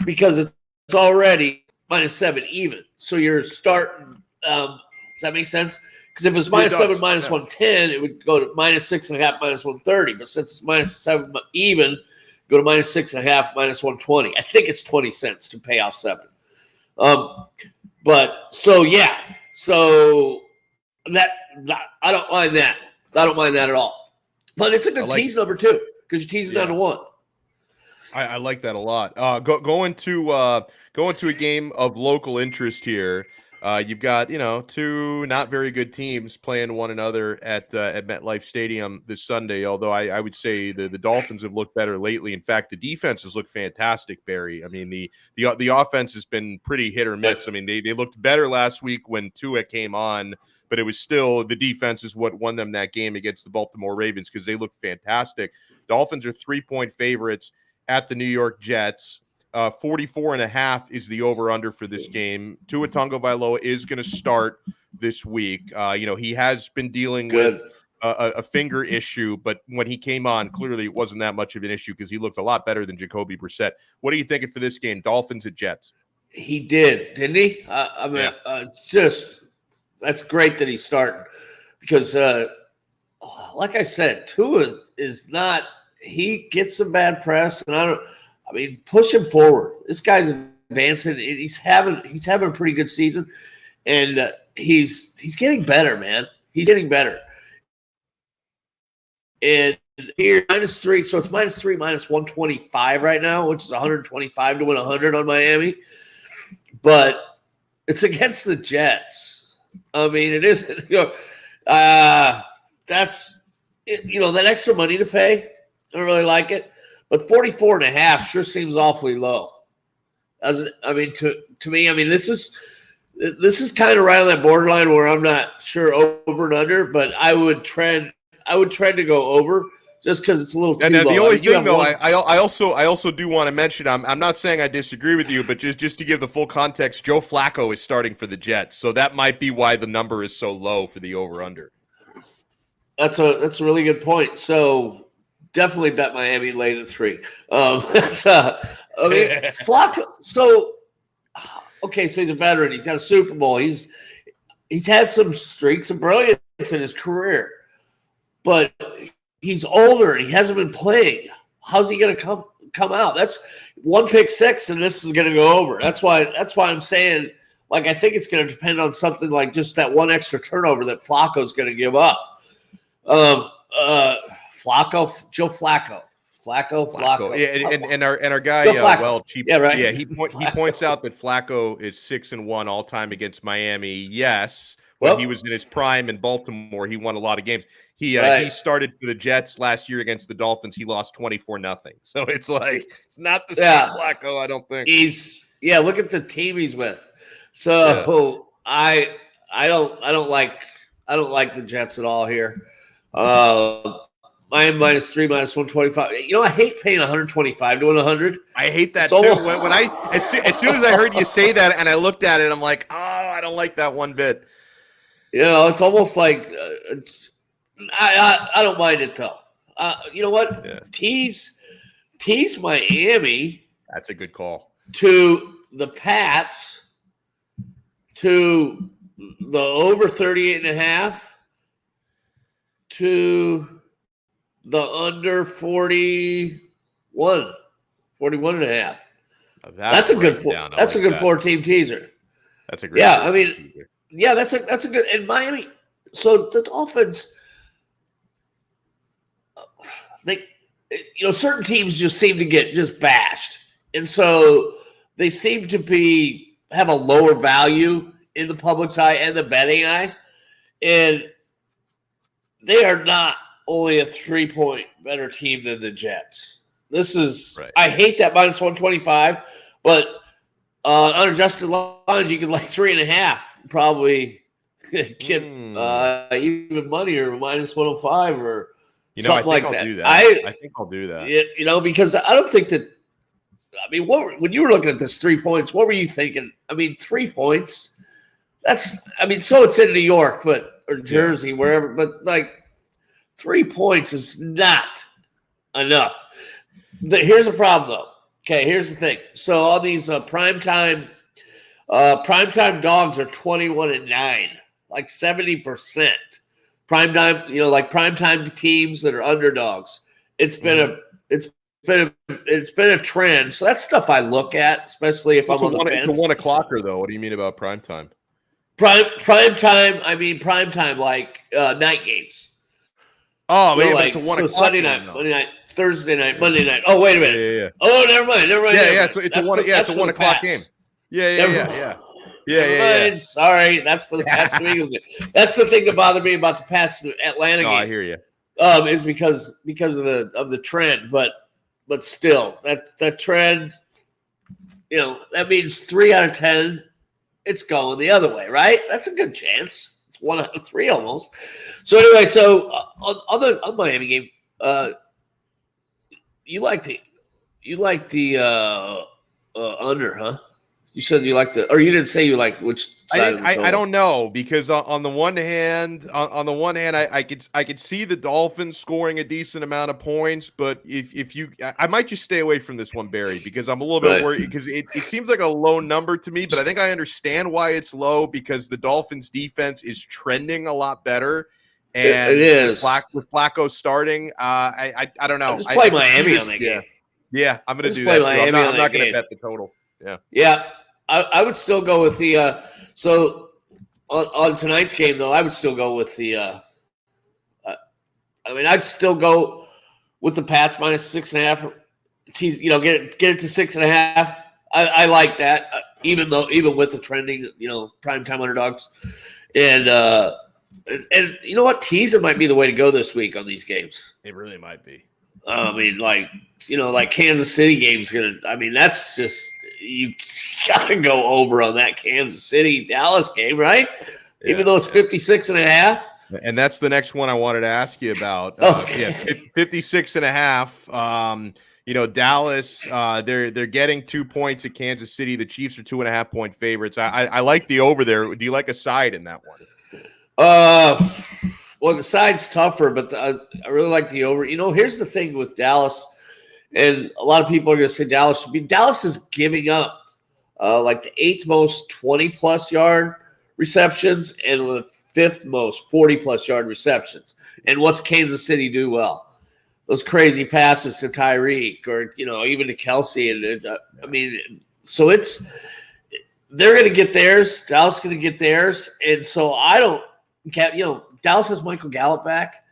[SPEAKER 3] because it's already -7 even. So you're starting. Does that make sense? Because if it's -7, -110, it would go to -6.5, -130. But since it's -7 even, go to -6.5, -120. I think it's 20 cents to pay off 7. But so yeah, so that I don't mind that. I don't mind that at all. But it's a good tease number too, because you're teasing down to 1.
[SPEAKER 1] I like that a lot. Going to a game of local interest here. You've got, 2 not very good teams playing one another at MetLife Stadium this Sunday. Although I would say the Dolphins have looked better lately. In fact, the defenses look fantastic, Barry. I mean, the offense has been pretty hit or miss. I mean, they looked better last week when Tua came on, but it was still the defense is what won them that game against the Baltimore Ravens because they looked fantastic. Dolphins are 3-point favorites at the New York Jets. 44.5 is the over-under for this game. Tua Tagovailoa is going to start this week. He has been dealing with a finger issue, but when he came on, clearly it wasn't that much of an issue because he looked a lot better than Jacoby Brissett. What are you thinking for this game, Dolphins at Jets?
[SPEAKER 3] He did, didn't he? That's great that he's starting because, like I said, Tua is not – he gets some bad press, and push him forward. This guy's advancing. He's having a pretty good season, and he's getting better, man. He's getting better. And here -3, so it's -3, -125 right now, which is 125 to win 100 on Miami. But it's against the Jets. I mean, it isn't. That's that extra money to pay. I don't really like it. But 44.5 sure seems awfully low. To me, this is kind of right on that borderline where I'm not sure over and under, but I would trend to go over just because it's a little too low.
[SPEAKER 1] And the only thing, though, I also do want to mention, I'm not saying I disagree with you, but just to give the full context, Joe Flacco is starting for the Jets, so that might be why the number is so low for the over under.
[SPEAKER 3] That's a really good point. So. Definitely bet Miami lay the 3. Flacco. So he's a veteran. He's got a Super Bowl. He's had some streaks of brilliance in his career, but he's older and he hasn't been playing. How's he going to come out? That's 1 pick 6, and this is going to go over. That's why I'm saying, I think it's going to depend on something like just that 1 extra turnover that Flacco's going to give up. Joe Flacco.
[SPEAKER 1] Yeah, and our guy, cheap.
[SPEAKER 3] Yeah, right.
[SPEAKER 1] Yeah, he points out that Flacco is 6-1 all time against Miami. Yes, when he was in his prime in Baltimore, he won a lot of games. He started for the Jets last year against the Dolphins. He lost 24-0. So it's it's not the same Flacco. I don't think
[SPEAKER 3] look at the team he's with. So I don't like the Jets at all here. Miami -3, -125. I hate paying 125 to win 100.
[SPEAKER 1] I hate that too. When as soon as I heard you say that and I looked at it, I'm like, oh, I don't like that one bit.
[SPEAKER 3] It's almost like I don't mind it though. You know what? Yeah. Tease Miami.
[SPEAKER 1] That's a good call.
[SPEAKER 3] To the Pats, to the over 38.5, to the under 41.5. That's a good 4-team teaser.
[SPEAKER 1] That's a great.
[SPEAKER 3] Yeah, teaser. Yeah, that's a good. And Miami. So the Dolphins, certain teams just seem to get just bashed, and so they seem to have a lower value in the public's eye and the betting eye, and they are not only a 3-point better team than the Jets. This is
[SPEAKER 1] Right.
[SPEAKER 3] I hate that minus 125, but unadjusted lines you can like 3.5 probably get even money or minus 105 or something like that.
[SPEAKER 1] I think I'll do that.
[SPEAKER 3] Because I don't think that. I mean, when you were looking at this 3 points, what were you thinking? I mean, 3 points. So it's in New York, or Jersey, wherever, but like 3 points is not enough. Here's a problem, though. Okay, here's the thing. So all these primetime dogs are 21-9, like 70%. Primetime, like primetime teams that are underdogs. It's been a trend. So that's stuff I look at, especially if I'm on the fence.
[SPEAKER 1] It's a 1 o'clocker, though. What do you mean about prime time?
[SPEAKER 3] Prime time, like night games.
[SPEAKER 1] Oh, man, but it's a 1 o'clock.
[SPEAKER 3] Sunday night, Monday night, Thursday night, Monday night. Oh, wait a minute.
[SPEAKER 1] Yeah.
[SPEAKER 3] Oh, never mind.
[SPEAKER 1] It's a 1 o'clock game. Yeah.
[SPEAKER 3] Sorry, that's for the Pats New England. That's the thing that bothered me about the Pats Atlanta game.
[SPEAKER 1] I hear you.
[SPEAKER 3] Is because of the trend, but still that trend, that means 3 out of 10, it's going the other way, right? That's a good chance. It's 1 out of 3 almost. So anyway, on the Miami game, you like the under, huh? You said you like or you didn't say you like which side.
[SPEAKER 1] I don't know, because on the one hand, I could see the Dolphins scoring a decent amount of points, but I might just stay away from this one, Barry, because I'm a little bit worried, because it seems like a low number to me, but I think I understand why it's low, because the Dolphins defense is trending a lot better. And
[SPEAKER 3] it is
[SPEAKER 1] with Flacco starting. I don't know.
[SPEAKER 3] Just play Miami on that game.
[SPEAKER 1] Yeah, I'm going to do that. I'm not going to bet the total.
[SPEAKER 3] Yeah. I would still go with the on tonight's game, though. I would still go with the I'd still go with the Pats minus 6.5. Get it to 6.5. I like that, even with the trending, primetime underdogs, and you know what, teasing might be the way to go this week on these games.
[SPEAKER 1] It really might be.
[SPEAKER 3] I mean, like Kansas City game's that's just, you gotta go over on that Kansas City Dallas game, right? Yeah, even though it's 56.5.
[SPEAKER 1] And that's the next one I wanted to ask you about. 56.5. Dallas, they're getting 2 points at Kansas City. The Chiefs are 2.5-point favorites. I like the over there. Do you like a side in that one?
[SPEAKER 3] Well, the side's tougher, but I really like the over. Here's the thing with Dallas, and a lot of people are going to say Dallas is giving up like the 8th most 20-plus yard receptions and the 5th most 40-plus yard receptions. And what's Kansas City do well? Those crazy passes to Tyreek or, even to Kelsey. And so they're going to get theirs. Dallas is going to get theirs. And so I don't get, Dallas has Michael Gallup back.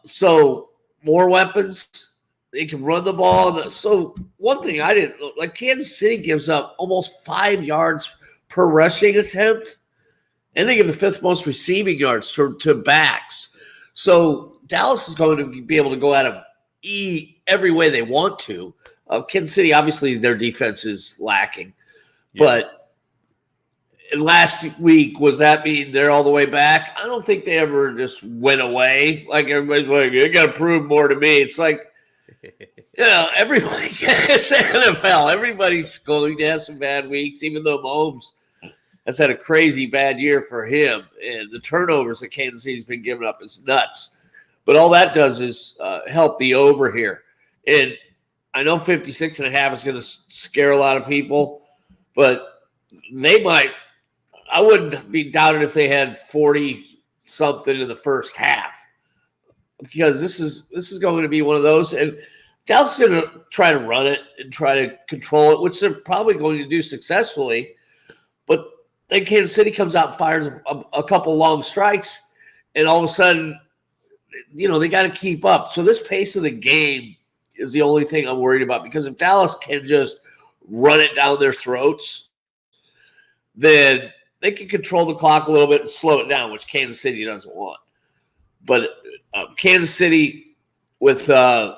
[SPEAKER 3] So more weapons. They can run the ball. So one thing I didn't like, Kansas City gives up almost 5 yards per rushing attempt. And they give the 5th most receiving yards to backs. So Dallas is going to be able to go at them every way they want to. Kansas City, obviously, their defense is lacking. Yeah. But last week, was that mean they're all the way back? I don't think they ever just went away. Like, everybody's like, you got to prove more to me. It's like, everybody, it's the NFL. Everybody's going to have some bad weeks, even though Mahomes has had a crazy bad year for him. And the turnovers that Kansas City's been giving up is nuts. But all that does is help the over here. And I know 56.5 is going to scare a lot of people, but they might. I wouldn't be doubted if they had 40-something in the first half, because this is going to be one of those. And Dallas is going to try to run it and try to control it, which they're probably going to do successfully. But then Kansas City comes out and fires a couple long strikes, and all of a sudden, they got to keep up. So this pace of the game is the only thing I'm worried about, because if Dallas can just run it down their throats, then they can control the clock a little bit and slow it down, which Kansas City doesn't want. But Kansas City with their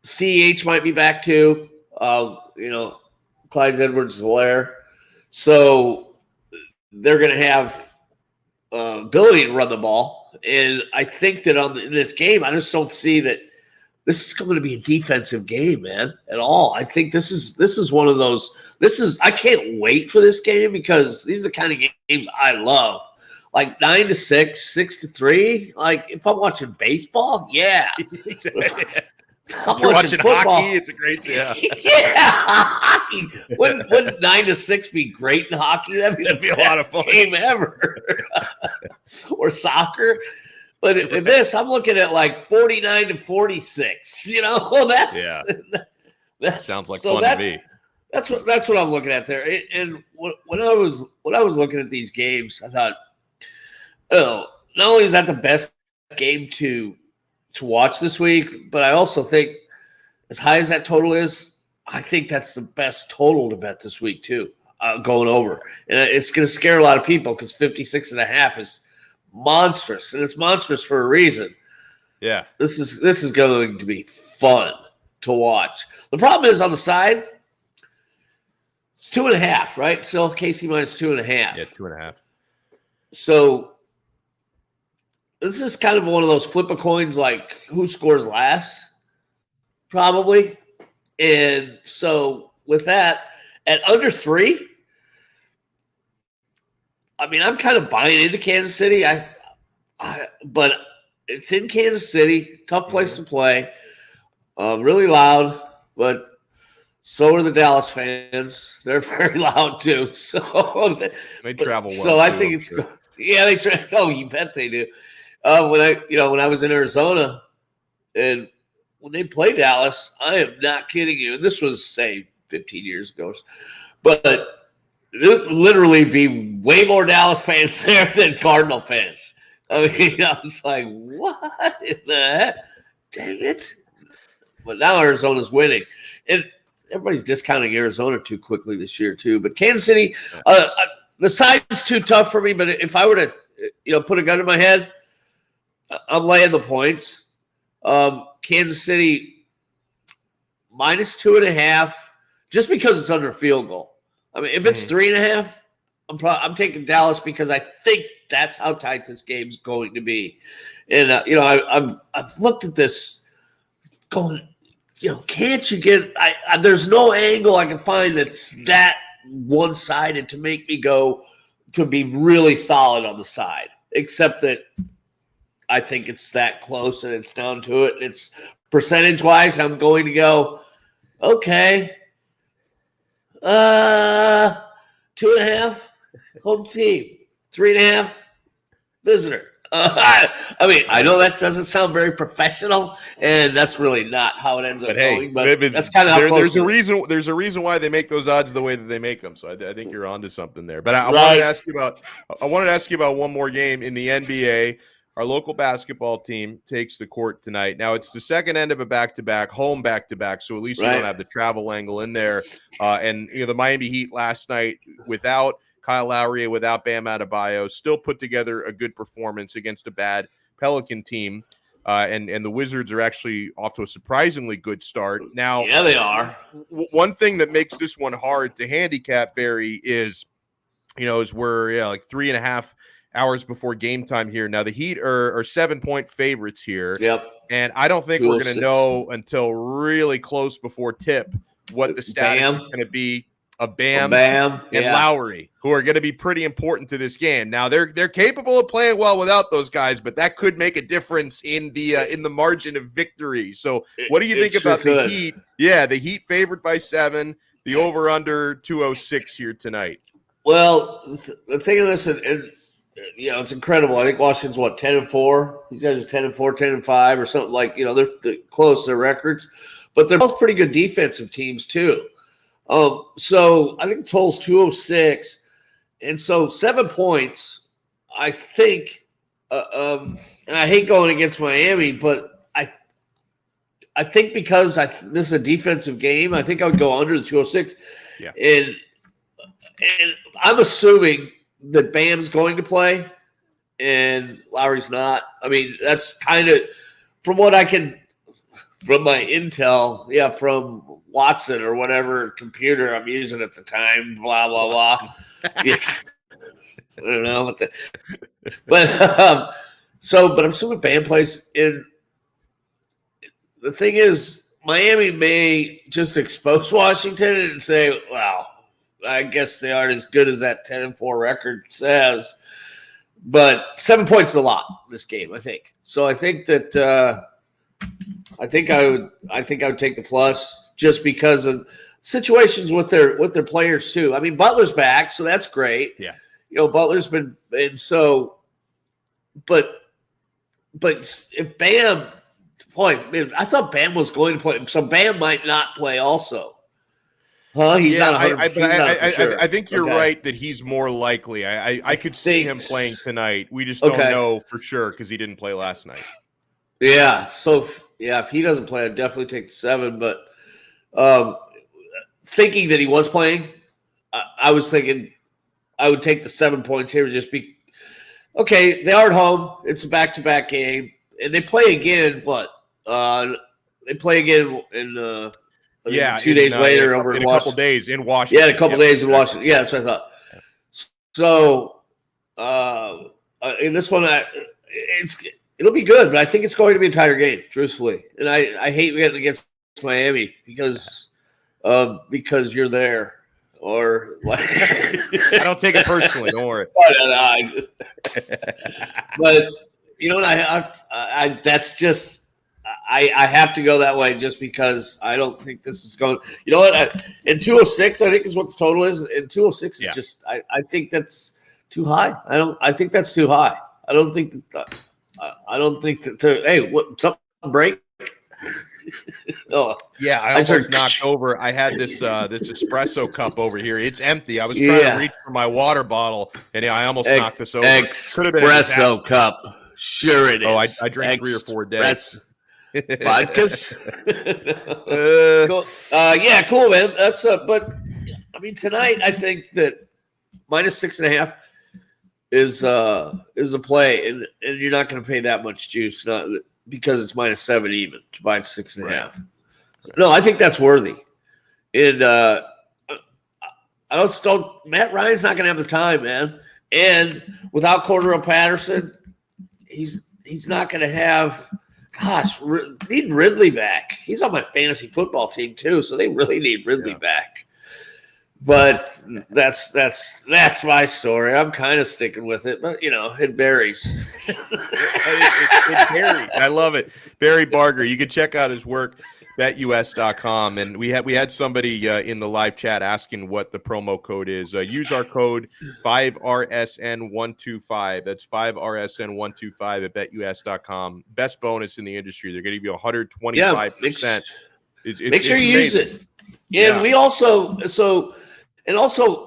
[SPEAKER 3] CEH might be back too. Clyde Edwards-Helaire. So they're going to have ability to run the ball. And I think that in this game, I just don't see that this is going to be a defensive game, man, at all. I think this is one of those. I can't wait for this game because these are the kind of games I love. Like 9-6, 6-3. Like if I'm watching baseball, yeah.
[SPEAKER 1] I'm watching hockey. It's a great
[SPEAKER 3] yeah, hockey. Wouldn't 9-6 be great in hockey? That'd be a lot of fun game ever. Or soccer. But in this, I'm looking at like 49-46.
[SPEAKER 1] That sounds like fun to me.
[SPEAKER 3] That's what I'm looking at there. And when I was looking at these games, I thought, not only is that the best game to watch this week, but I also think, as high as that total is, I think that's the best total to bet this week too, going over. And it's going to scare a lot of people because 56.5 is monstrous, and it's monstrous for a reason.
[SPEAKER 1] Yeah,
[SPEAKER 3] this is going to be fun to watch. The problem is on the side, it's 2.5, right? Still KC minus 2.5.
[SPEAKER 1] Yeah, 2.5.
[SPEAKER 3] So this is kind of one of those flip of coins, like who scores last, probably. And so with that, at under 3, I mean, I'm kind of buying into Kansas City. But it's in Kansas City, tough place to play, really loud, but so are the Dallas fans. They're very loud too. So
[SPEAKER 1] they travel well.
[SPEAKER 3] So I think it's they travel. Oh, you bet they do. When I was in Arizona, and when they play Dallas, I am not kidding you. And this was, say, 15 years ago, but there would literally be way more Dallas fans there than Cardinal fans. I mean, I was like, what in the heck? Dang it. But now Arizona's winning. And everybody's discounting Arizona too quickly this year, too. But Kansas City, the side's too tough for me. But if I were to, put a gun in my head, I'm laying the points. Kansas City minus 2.5, just because it's under a field goal. I mean, if it's 3.5, I'm taking Dallas because I think that's how tight this game's going to be. And I've looked at this, going, can't you get? There's no angle I can find that's that one-sided to make me go to be really solid on the side, except that I think it's that close and it's down to it. It's percentage-wise, I'm going to go, okay, 2.5 home team, 3.5 visitor. I mean, I know that doesn't sound very professional, and that's really not how it ends up going. But that's kind of how close
[SPEAKER 1] there's a reason why they make those odds the way that they make them. So I think you're onto something there. But I wanted to ask you about one more game in the NBA. Our local basketball team takes the court tonight. Now, it's the second end of a back-to-back, home back-to-back, so at least you don't have the travel angle in there. And the Miami Heat last night, without Kyle Lowry, without Bam Adebayo, still put together a good performance against a bad Pelican team. And the Wizards are actually off to a surprisingly good start. Now,
[SPEAKER 3] yeah, they are.
[SPEAKER 1] One thing that makes this one hard to handicap, Barry, is we're like 3.5 hours before game time here. Now, the Heat are 7-point favorites here.
[SPEAKER 3] Yep.
[SPEAKER 1] And I don't think we're going to know until really close before tip what the status is going to be of Bam and Lowry, who are going to be pretty important to this game. Now, they're capable of playing well without those guys, but that could make a difference in the margin of victory. So what do you think about the Heat? Yeah, the Heat favored by 7, the over-under 206 here tonight.
[SPEAKER 3] Well, the thing of this, and it's incredible. I think Washington's 10-4. These guys are 10-4, 10-5, or something like. They're close to their records, but they're both pretty good defensive teams too. So I think the total's 206, and so 7 points. I think, and I hate going against Miami, but I think because this is a defensive game, I think I would go under the 206.
[SPEAKER 1] Yeah,
[SPEAKER 3] and I'm assuming that Bam's going to play, and Lowry's not. I mean, that's kind of from what I can, from my intel, from Watson or whatever computer I'm using at the time, blah, blah, blah. I don't know. But I'm assuming Bam plays in. The thing is, Miami may just expose Washington and say, well, I guess they aren't as good as that 10-4 record says. But 7 points is a lot this game, I think. So I think that I think I would take the plus just because of situations with their players too. I mean, Butler's back, so that's great.
[SPEAKER 1] Yeah.
[SPEAKER 3] Butler's been and so but if Bam man, I thought Bam was going to play, so Bam might not play also. Huh? He's not 100%.
[SPEAKER 1] I think you're right that he's more likely. I could see him playing tonight. We just don't know for sure because he didn't play last night.
[SPEAKER 3] Yeah. So if he doesn't play, I'd definitely take the 7. But thinking that he was playing, I was thinking I would take the 7 points here. Just be okay. They are at home. It's a back-to-back game, and they play again. What? They play again in 2 days later over in Washington.
[SPEAKER 1] A couple days in Washington.
[SPEAKER 3] Yeah, a couple days in Washington. Yeah, that's what I thought. So in this one, it'll be good, but I think it's going to be an entire game, truthfully. And I hate getting against Miami because you're there. Or like
[SPEAKER 1] I don't take it personally. Don't worry.
[SPEAKER 3] But I that's just I have to go that way just because I don't think this is going. You know what? In 206, I think is what the total is. In 206 is just I think that's too high. I think that's too high. I don't think that. Hey, what something break?
[SPEAKER 1] Yeah, I almost knocked over. I had this espresso cup over here. It's empty. I was trying to reach for my water bottle, and I almost knocked this over.
[SPEAKER 3] Espresso cup. Sure it is.
[SPEAKER 1] Oh, I drank 3 or 4 days.
[SPEAKER 3] Vodkas. Cool. Cool, man. That's but I mean tonight I think that -6.5 is a play, and you're not going to pay that much juice, not because it's -7 even to buy 6.5. Right. No, I think that's worthy. And I don't. Matt Ryan's not going to have the time, man. And without Cordero Patterson, he's not going to have. Gosh, need Ridley back. He's on my fantasy football team too, so they really need Ridley back. But that's my story. I'm kind of sticking with it, but it varies.
[SPEAKER 1] it varies. I love it. Barry Barger. You can check out his work, BetUS.com, and we had somebody in the live chat asking what the promo code is. Use our code 5RSN125. That's 5RSN125 at BetUS.com. Best bonus in the industry. They're going to give you 125%.
[SPEAKER 3] Make sure you use it. And we also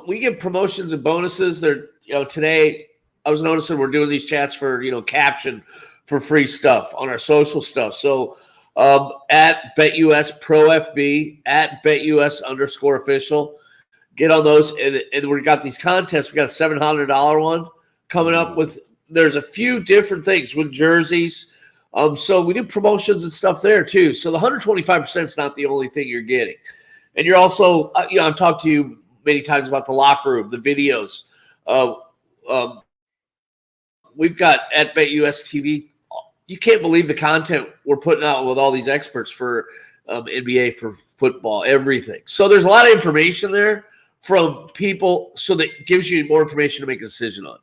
[SPEAKER 3] we give promotions and bonuses. They're today I was noticing we're doing these chats for caption for free stuff on our social stuff. So at BetUS Pro FB at BetUS_official, get on those. And we got these contests. We got a $700 one coming up with. There's a few different things with jerseys. So we do promotions and stuff there too. So the 125% is not the only thing you're getting. And you're also, I've talked to you many times about the locker room, the videos. We've got at BetUS TV. You can't believe the content we're putting out with all these experts for NBA, for football, everything. So there's a lot of information there from people, so that gives you more information to make a decision on.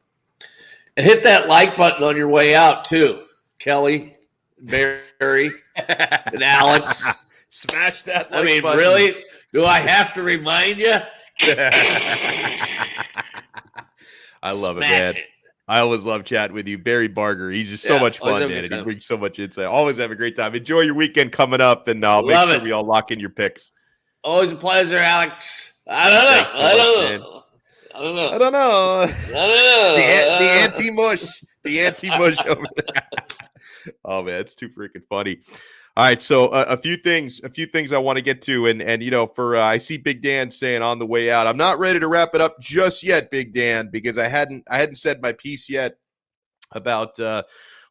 [SPEAKER 3] And hit that like button on your way out too, Kelly, Barry, and Alex.
[SPEAKER 1] Smash that like button.
[SPEAKER 3] Really? Do I have to remind you?
[SPEAKER 1] I love it, man. I always love chatting with you. Barry Barger, he's just so much fun, man. And he brings so much insight. Always have a great time. Enjoy your weekend coming up, and I'll make sure we all lock in your picks.
[SPEAKER 3] Always a pleasure, Alex. I don't know.
[SPEAKER 1] The anti-mush. The anti-mush over there. Oh, man, it's too freaking funny. All right, so a few things I want to get to, and I see Big Dan saying on the way out, I'm not ready to wrap it up just yet, Big Dan, because I hadn't said my piece yet about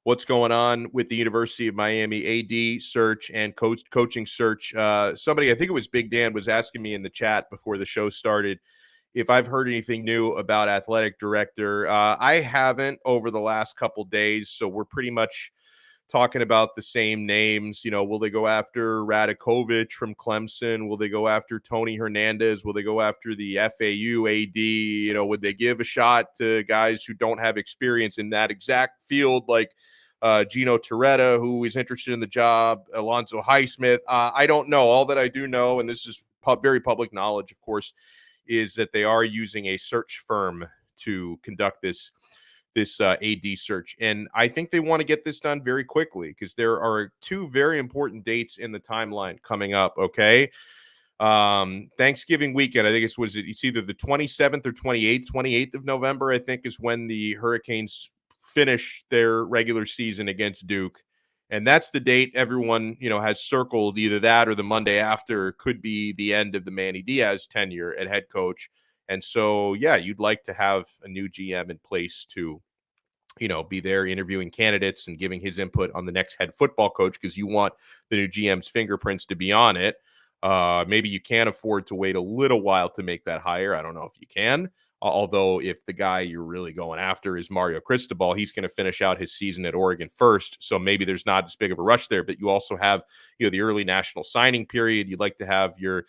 [SPEAKER 1] what's going on with the University of Miami AD search and coaching search. Somebody, I think it was Big Dan, was asking me in the chat before the show started if I've heard anything new about athletic director. I haven't over the last couple days, so we're pretty much talking about the same names. Will they go after Radakovich from Clemson? Will they go after Tony Hernandez? Will they go after the FAU AD? Would they give a shot to guys who don't have experience in that exact field, like Gino Torretta, who is interested in the job, Alonzo Highsmith? I don't know. All that I do know, and this is very public knowledge, of course, is that they are using a search firm to conduct this AD search. And I think they want to get this done very quickly because there are two very important dates in the timeline coming up. Okay. Thanksgiving weekend, I think it's either the 27th or 28th of November, I think, is when the Hurricanes finish their regular season against Duke. And that's the date everyone, has circled. Either that or the Monday after could be the end of the Manny Diaz tenure at head coach. And so, yeah, you'd like to have a new GM in place to, be there interviewing candidates and giving his input on the next head football coach, because you want the new GM's fingerprints to be on it. Maybe you can't afford to wait a little while to make that hire. I don't know if you can. Although if the guy you're really going after is Mario Cristobal, he's going to finish out his season at Oregon first. So maybe there's not as big of a rush there, but you also have, the early national signing period. You'd like to have your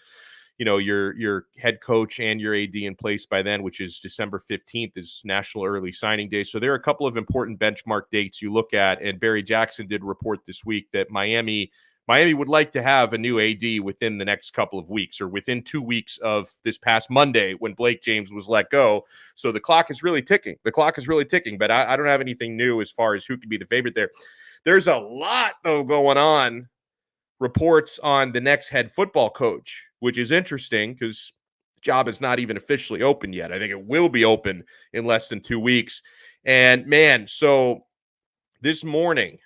[SPEAKER 1] head coach and your AD in place by then, which is December 15th is National Early Signing Day. So there are a couple of important benchmark dates you look at. And Barry Jackson did report this week that Miami would like to have a new AD within the next couple of weeks, or within 2 weeks of this past Monday when Blake James was let go. So the clock is really ticking. But I don't have anything new as far as who could be the favorite there. There's a lot, though, going on. Reports on the next head football coach, which is interesting because the job is not even officially open yet. I think it will be open in less than 2 weeks. And man, so this morning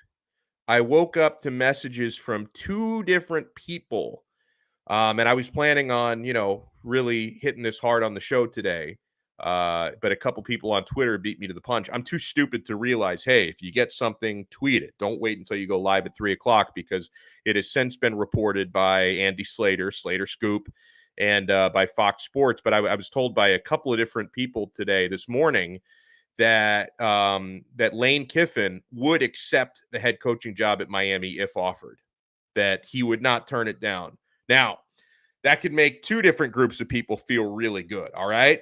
[SPEAKER 1] I woke up to messages from two different people. And I was planning on, really hitting this hard on the show today. But a couple people on Twitter beat me to the punch. I'm too stupid to realize, hey, if you get something, tweet it. Don't wait until you go live at 3:00, because it has since been reported by Andy Slater Scoop, and by Fox Sports. But I was told by a couple of different people this morning, that that Lane Kiffin would accept the head coaching job at Miami if offered, that he would not turn it down. Now, that could make two different groups of people feel really good, all right?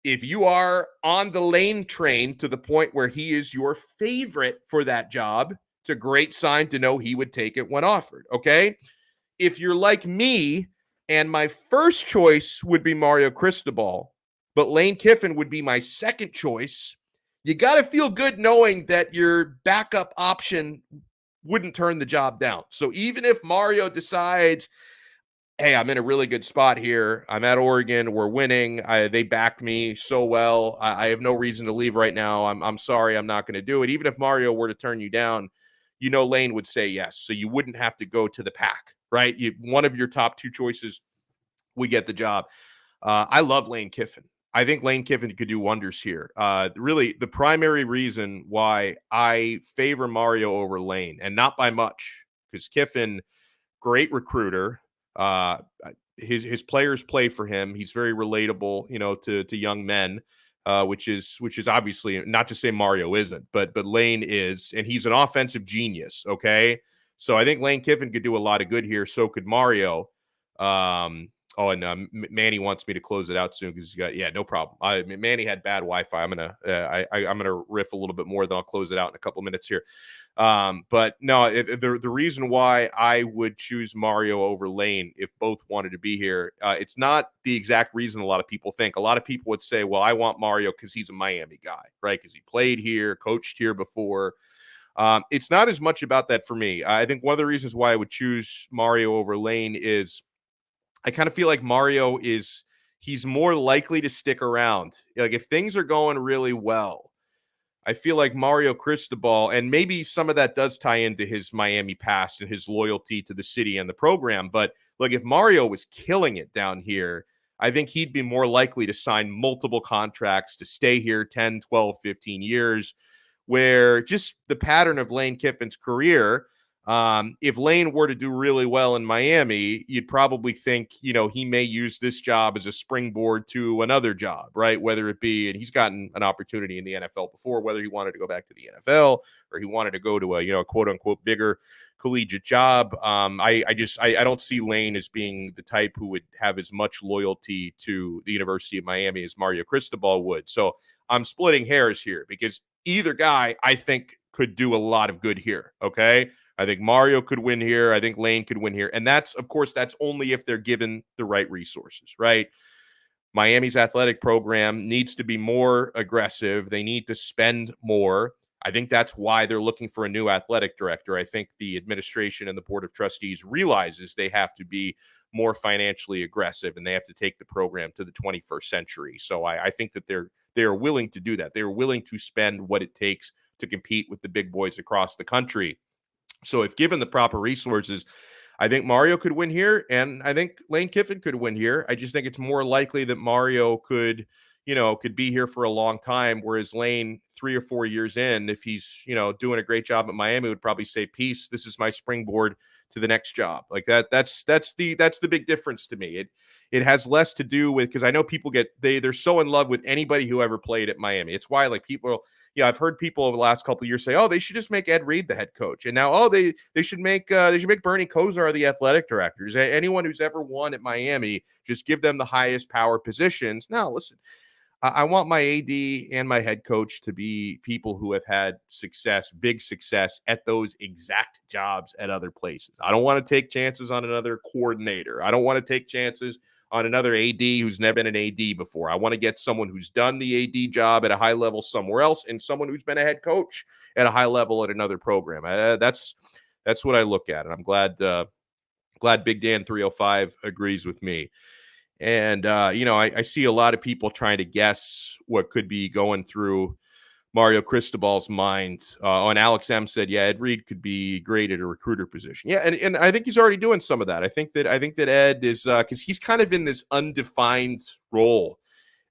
[SPEAKER 1] If you are on the Lane train to the point where he is your favorite for that job, it's a great sign to know he would take it when offered, okay? If you're like me and my first choice would be Mario Cristobal, but Lane Kiffin would be my second choice, you got to feel good knowing that your backup option wouldn't turn the job down. So even if Mario decides, hey, I'm in a really good spot here, I'm at Oregon, we're winning, they backed me so well, I have no reason to leave right now, I'm sorry, I'm not going to do it. Even if Mario were to turn you down, Lane would say yes. So you wouldn't have to go to the pack, right? One of your top two choices would get the job. I love Lane Kiffin. I think Lane Kiffin could do wonders here. Really, the primary reason why I favor Mario over Lane, and not by much, because Kiffin, great recruiter. His players play for him. He's very relatable, to young men, which is obviously not to say Mario isn't, but Lane is, and he's an offensive genius. Okay, so I think Lane Kiffin could do a lot of good here. So could Mario. Manny wants me to close it out soon because he's got, no problem. Manny had bad Wi-Fi. I'm gonna riff a little bit more, then I'll close it out in a couple minutes here. But no, the reason why I would choose Mario over Lane if both wanted to be here, it's not the exact reason a lot of people think. A lot of people would say, well, I want Mario because he's a Miami guy, right? Because he played here, coached here before. It's not as much about that for me. I think one of the reasons why I would choose Mario over Lane is I kind of feel like Mario he's more likely to stick around. Like if things are going really well, I feel like Mario Cristobal, and maybe some of that does tie into his Miami past and his loyalty to the city and the program. But like if Mario was killing it down here, I think he'd be more likely to sign multiple contracts to stay here 10, 12, 15 years. where just the pattern of Lane Kiffin's career, if Lane were to do really well in Miami, you'd probably think, he may use this job as a springboard to another job, right? Whether it be, and he's gotten an opportunity in the NFL before, whether he wanted to go back to the NFL or he wanted to go to a, quote unquote, bigger collegiate job. I don't see Lane as being the type who would have as much loyalty to the University of Miami as Mario Cristobal would. So I'm splitting hairs here because either guy, I think, could do a lot of good here. Okay. I think Mario could win here. I think Lane could win here. And that's only if they're given the right resources, right? Miami's athletic program needs to be more aggressive. They need to spend more. I think that's why they're looking for a new athletic director. I think the administration and the board of trustees realizes they have to be more financially aggressive and they have to take the program to the 21st century. So I think that they're willing to do that. They're willing to spend what it takes to compete with the big boys across the country. So if given the proper resources, I think Mario could win here, and I think Lane Kiffin could win here. I just think it's more likely that Mario could be here for a long time, whereas Lane, 3 or 4 years in, if he's, doing a great job at Miami, would probably say, peace, this is my springboard to the next job. Like that's the big difference to me. It has less to do with, because I know people they're so in love with anybody who ever played at Miami. It's why people, I've heard people over the last couple of years say, oh, they should just make Ed Reed the head coach. And now, oh, they should make Bernie Kosar the athletic directors. Anyone who's ever won at Miami, just give them the highest power positions. No, listen, I want my AD and my head coach to be people who have had success, big success at those exact jobs at other places. I don't want to take chances on another coordinator. I don't want to take chances on another AD who's never been an AD before. I want to get someone who's done the AD job at a high level somewhere else and someone who's been a head coach at a high level at another program. That's what I look at. And I'm glad Big Dan 305 agrees with me. And, I see a lot of people trying to guess what could be going through Mario Cristobal's mind. And Alex M said, yeah, Ed Reed could be great at a recruiter position. Yeah, and I think he's already doing some of that. I think that Ed is, because he's kind of in this undefined role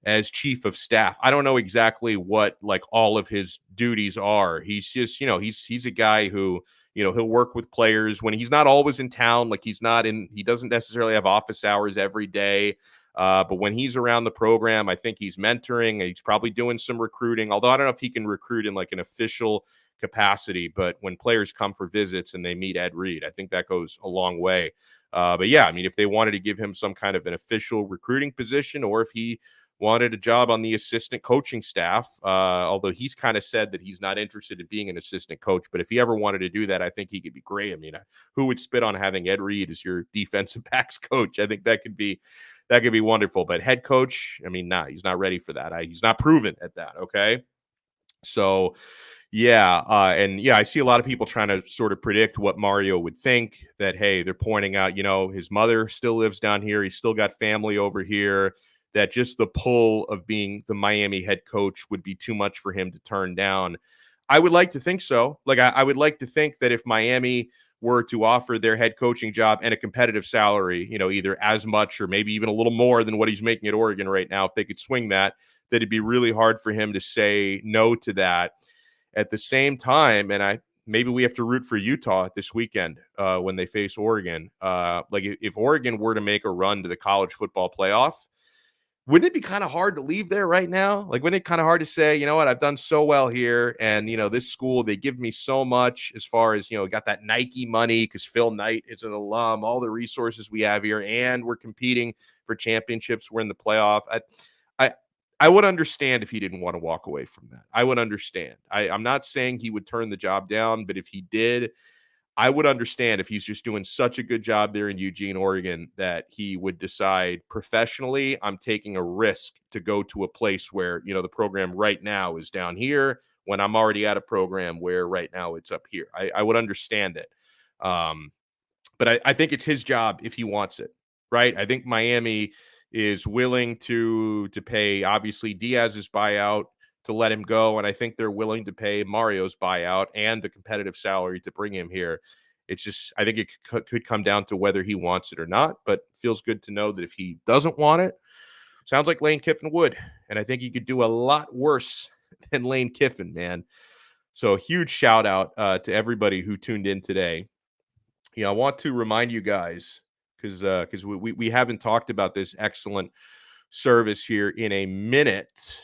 [SPEAKER 1] as chief of staff. I don't know exactly what all of his duties are. He's just, he's a guy who, he'll work with players when he's not always in town. He doesn't necessarily have office hours every day. But when he's around the program, I think he's mentoring. He's probably doing some recruiting, although I don't know if he can recruit in an official capacity. But when players come for visits and they meet Ed Reed, I think that goes a long way. But yeah, I mean, if they wanted to give him some kind of an official recruiting position, or if he wanted a job on the assistant coaching staff, although he's kind of said that he's not interested in being an assistant coach. But if he ever wanted to do that, I think he could be great. I mean, who would spit on having Ed Reed as your defensive backs coach? I think that could be wonderful. But head coach, I mean, he's not ready for that. He's not proven at that. Okay. So, yeah. I see a lot of people trying to sort of predict what Mario would think, that, hey, they're pointing out, his mother still lives down here. He's still got family over here, that just the pull of being the Miami head coach would be too much for him to turn down. I would like to think so. I would like to think that if Miami were to offer their head coaching job and a competitive salary, either as much or maybe even a little more than what he's making at Oregon right now, if they could swing that it'd be really hard for him to say no to that. At the same time, and maybe we have to root for Utah this weekend when they face Oregon. If Oregon were to make a run to the college football playoff, wouldn't it be kind of hard to leave there right now? Wouldn't it kind of hard to say, you know what, I've done so well here, and, this school, they give me so much as far as, got that Nike money because Phil Knight is an alum, all the resources we have here, and we're competing for championships. We're in the playoff. I would understand if he didn't want to walk away from that. I would understand. I'm not saying he would turn the job down, but if he did, I would understand if he's just doing such a good job there in Eugene, Oregon, that he would decide professionally, I'm taking a risk to go to a place where, the program right now is down here when I'm already at a program where right now it's up here. I would understand it. But I think it's his job if he wants it, right? I think Miami is willing to pay, obviously, Diaz's buyout to let him go, and I think they're willing to pay Mario's buyout and the competitive salary to bring him here. It's just, I think it could come down to whether he wants it or not, but feels good to know that if he doesn't want it, sounds like Lane Kiffin would, and I think he could do a lot worse than Lane Kiffin, man. So a huge shout out to everybody who tuned in today. I want to remind you guys, because we haven't talked about this excellent service here in a minute,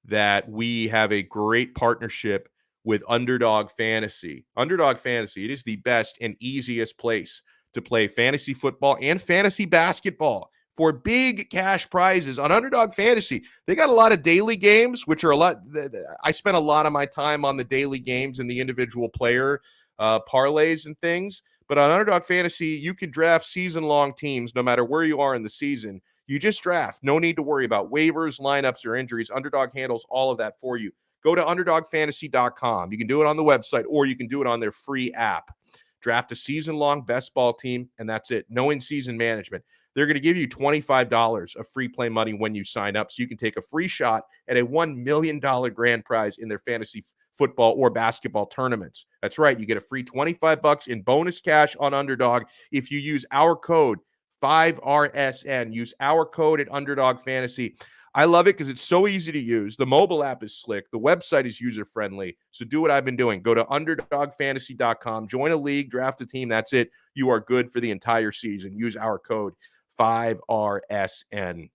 [SPEAKER 1] that we have a great partnership with Underdog Fantasy. Underdog Fantasy, it is the best and easiest place to play fantasy football and fantasy basketball for big cash prizes on Underdog Fantasy. They got a lot of daily games, which are a lot. I spent a lot of my time on the daily games and the individual player parlays and things. But on Underdog Fantasy, you can draft season-long teams no matter where you are in the season. You just draft. No need to worry about waivers, lineups, or injuries. Underdog handles all of that for you. Go to UnderdogFantasy.com. You can do it on the website, or you can do it on their free app. Draft a season-long best ball team, and that's it. No in-season management. They're going to give you $25 of free play money when you sign up, so you can take a free shot at a $1 million grand prize in their fantasy football or basketball tournaments. That's right. You get a free $25 in bonus cash on Underdog if you use our code 5RSN. Use our code at Underdog Fantasy. I love it because it's so easy to use. The mobile app is slick. The website is user-friendly. So do what I've been doing. Go to UnderdogFantasy.com. Join a league. Draft a team. That's it. You are good for the entire season. Use our code 5RSN.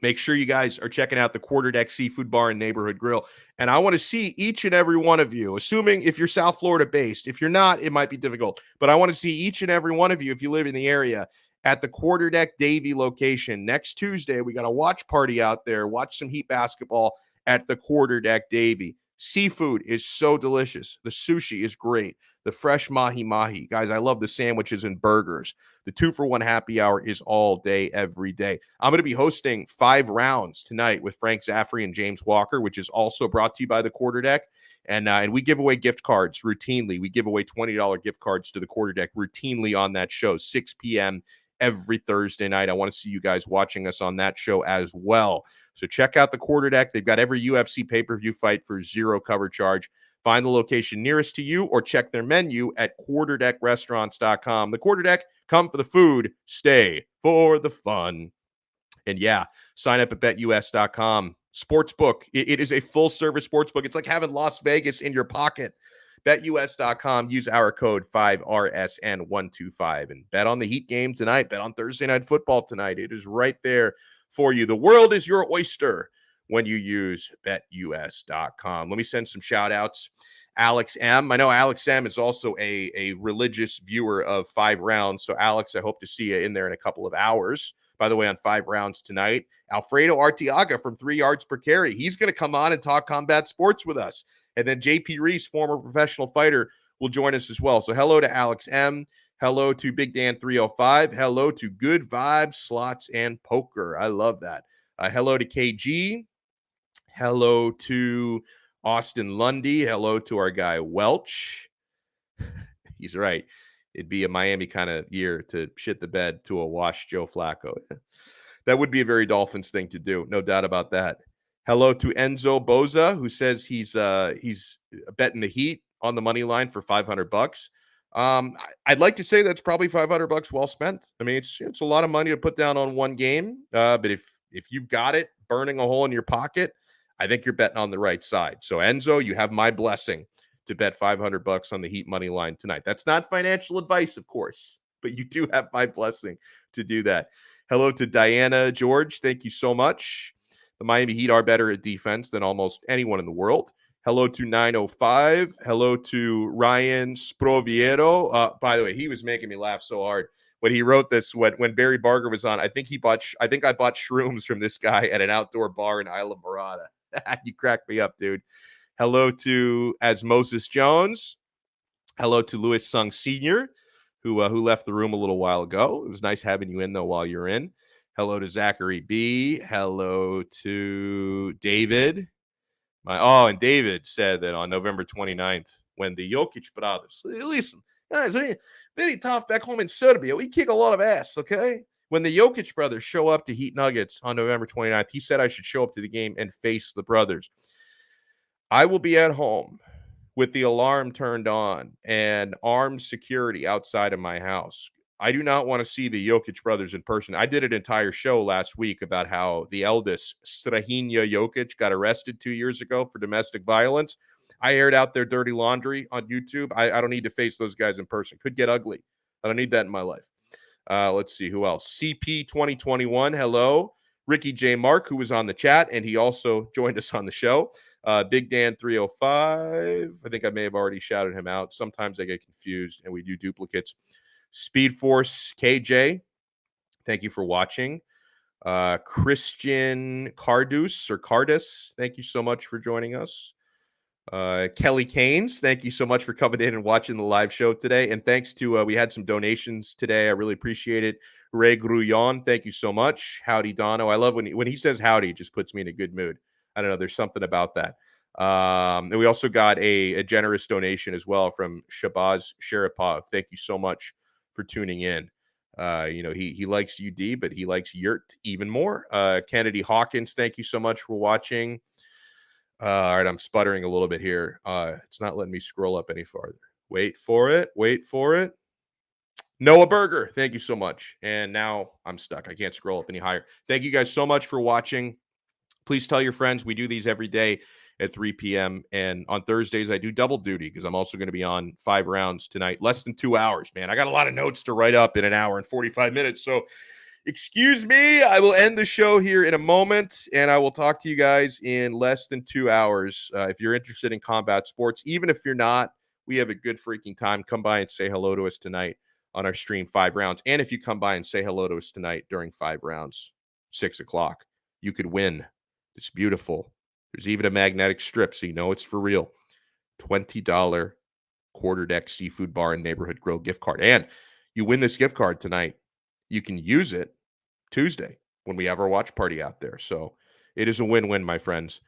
[SPEAKER 1] Make sure you guys are checking out the Quarterdeck Seafood Bar and Neighborhood Grill. And I want to see each and every one of you, assuming if you're South Florida based. If you're not, it might be difficult. But I want to see each and every one of you, if you live in the area, at the Quarterdeck Davie location. Next Tuesday, we got a watch party out there. Watch some Heat basketball at the Quarterdeck Davie. Seafood is so delicious. The sushi is great. The fresh mahi-mahi. Guys, I love the sandwiches and burgers. The 2-for-1 happy hour is all day, every day. I'm going to be hosting 5 rounds tonight with Frank Zaffrey and James Walker, which is also brought to you by the Quarterdeck. And we give away gift cards routinely. We give away $20 gift cards to the Quarterdeck routinely on that show, 6 p.m. every Thursday night. I want to see you guys watching us on that show as well. So check out the Quarterdeck. They've got every UFC pay-per-view fight for zero cover charge. Find the location nearest to you or check their menu at quarterdeckrestaurants.com. The Quarterdeck, come for the food, stay for the fun. And yeah, sign up at BetUS.com. Sportsbook. It is a full-service sportsbook. It's like having Las Vegas in your pocket. BetUS.com. Use our code 5RSN125 and bet on the Heat game tonight. Bet on Thursday Night Football tonight. It is right there for you. The world is your oyster when you use BetUS.com. Let me send some shout-outs. Alex M. I know Alex M. is also a religious viewer of 5 rounds. So, Alex, I hope to see you in there in a couple of hours. By the way, on 5 rounds tonight, Alfredo Arteaga from 3 yards per carry. He's going to come on and talk combat sports with us. And then JP Reese, former professional fighter, will join us as well. So hello to Alex M. Hello to Big Dan 305. Hello to Good Vibes, Slots, and Poker. I love that. Hello to KG. Hello to Austin Lundy. Hello to our guy Welch. He's right. It'd be a Miami kind of year to shit the bed to a wash Joe Flacco. That would be a very Dolphins thing to do. No doubt about that. Hello to Enzo Boza, who says he's betting the Heat on the money line for $500. I'd like to say that's probably $500 well spent. I mean, it's a lot of money to put down on one game. But if you've got it burning a hole in your pocket, I think you're betting on the right side. So Enzo, you have my blessing to bet $500 on the Heat money line tonight. That's not financial advice, of course, but you do have my blessing to do that. Hello to Diana George. Thank you so much. The Miami Heat are better at defense than almost anyone in the world. Hello to 905. Hello to Ryan Sproviero. By the way, he was making me laugh so hard when he wrote this. When Barry Barger was on, I think I bought shrooms from this guy at an outdoor bar in Isla Morada. You cracked me up, dude. Hello to Asmosis Jones. Hello to Louis Sung Sr., who left the room a little while ago. It was nice having you in, though, while you're in. Hello to Zachary B. Hello to David. And David said that on November 29th, when the Jokic brothers, listen, guys, very tough back home in Serbia. We kick a lot of ass, okay? When the Jokic brothers show up to Heat Nuggets on November 29th, he said I should show up to the game and face the brothers. I will be at home with the alarm turned on and armed security outside of my house. I do not want to see the Jokic brothers in person. I did an entire show last week about how the eldest, Strahinja Jokic, got arrested 2 years ago for domestic violence. I aired out their dirty laundry on YouTube. I don't need to face those guys in person. Could get ugly. I don't need that in my life. Let's see who else. CP 2021. Hello. Ricky J. Mark, who was on the chat, and he also joined us on the show. Big Dan 305. I think I may have already shouted him out. Sometimes I get confused and we do duplicates. Speed Force KJ. Thank you for watching. Christian Cardus. Thank you so much for joining us. Kelly Canes, thank you so much for coming in and watching the live show today. And thanks to, we had some donations today. I really appreciate it. Ray Grullon, thank you so much. Howdy, Donno. I love when he says howdy, it just puts me in a good mood. I don't know. There's something about that. And we also got a generous donation as well from Shabazz Sharipov. Thank you so much for tuning in. He likes UD, but he likes Yurt even more. Kennedy Hawkins, thank you so much for watching. All right, I'm sputtering a little bit here. It's not letting me scroll up any farther. Wait for it. Noah Berger, thank you so much. And now I'm stuck. I can't scroll up any higher. Thank you guys so much for watching. Please tell your friends. We do these every day at 3 p.m. And on Thursdays, I do double duty because I'm also going to be on 5 rounds tonight. Less than 2 hours, man. I got a lot of notes to write up in an hour and 45 minutes. So excuse me. I will end the show here in a moment, and I will talk to you guys in less than 2 hours. If you're interested in combat sports, even if you're not, we have a good freaking time. Come by and say hello to us tonight on our stream 5 rounds. And if you come by and say hello to us tonight during 5 rounds, 6 o'clock, you could win. It's beautiful. There's even a magnetic strip, so you know it's for real. $20 quarter deck seafood bar and neighborhood grill gift card. And you win this gift card tonight, you can use it Tuesday when we have our watch party out there. So it is a win-win, my friends.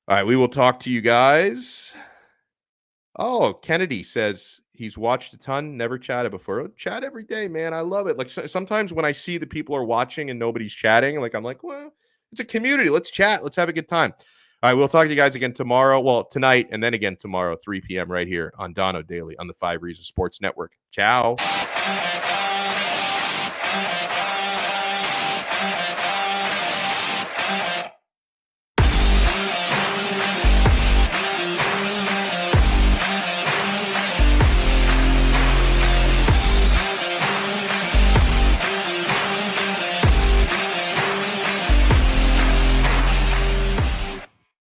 [SPEAKER 1] All right, we will talk to you guys. Oh, Kennedy says he's watched a ton, never chatted before. Chat every day, man. I love it. Like sometimes when I see that people are watching and nobody's chatting, like I'm like, well, it's a community. Let's chat. Let's have a good time. All right, we'll talk to you guys again tomorrow. Well, tonight and then again tomorrow, 3 p.m. right here on Donno Daily on the 5 Reasons Sports Network. Ciao.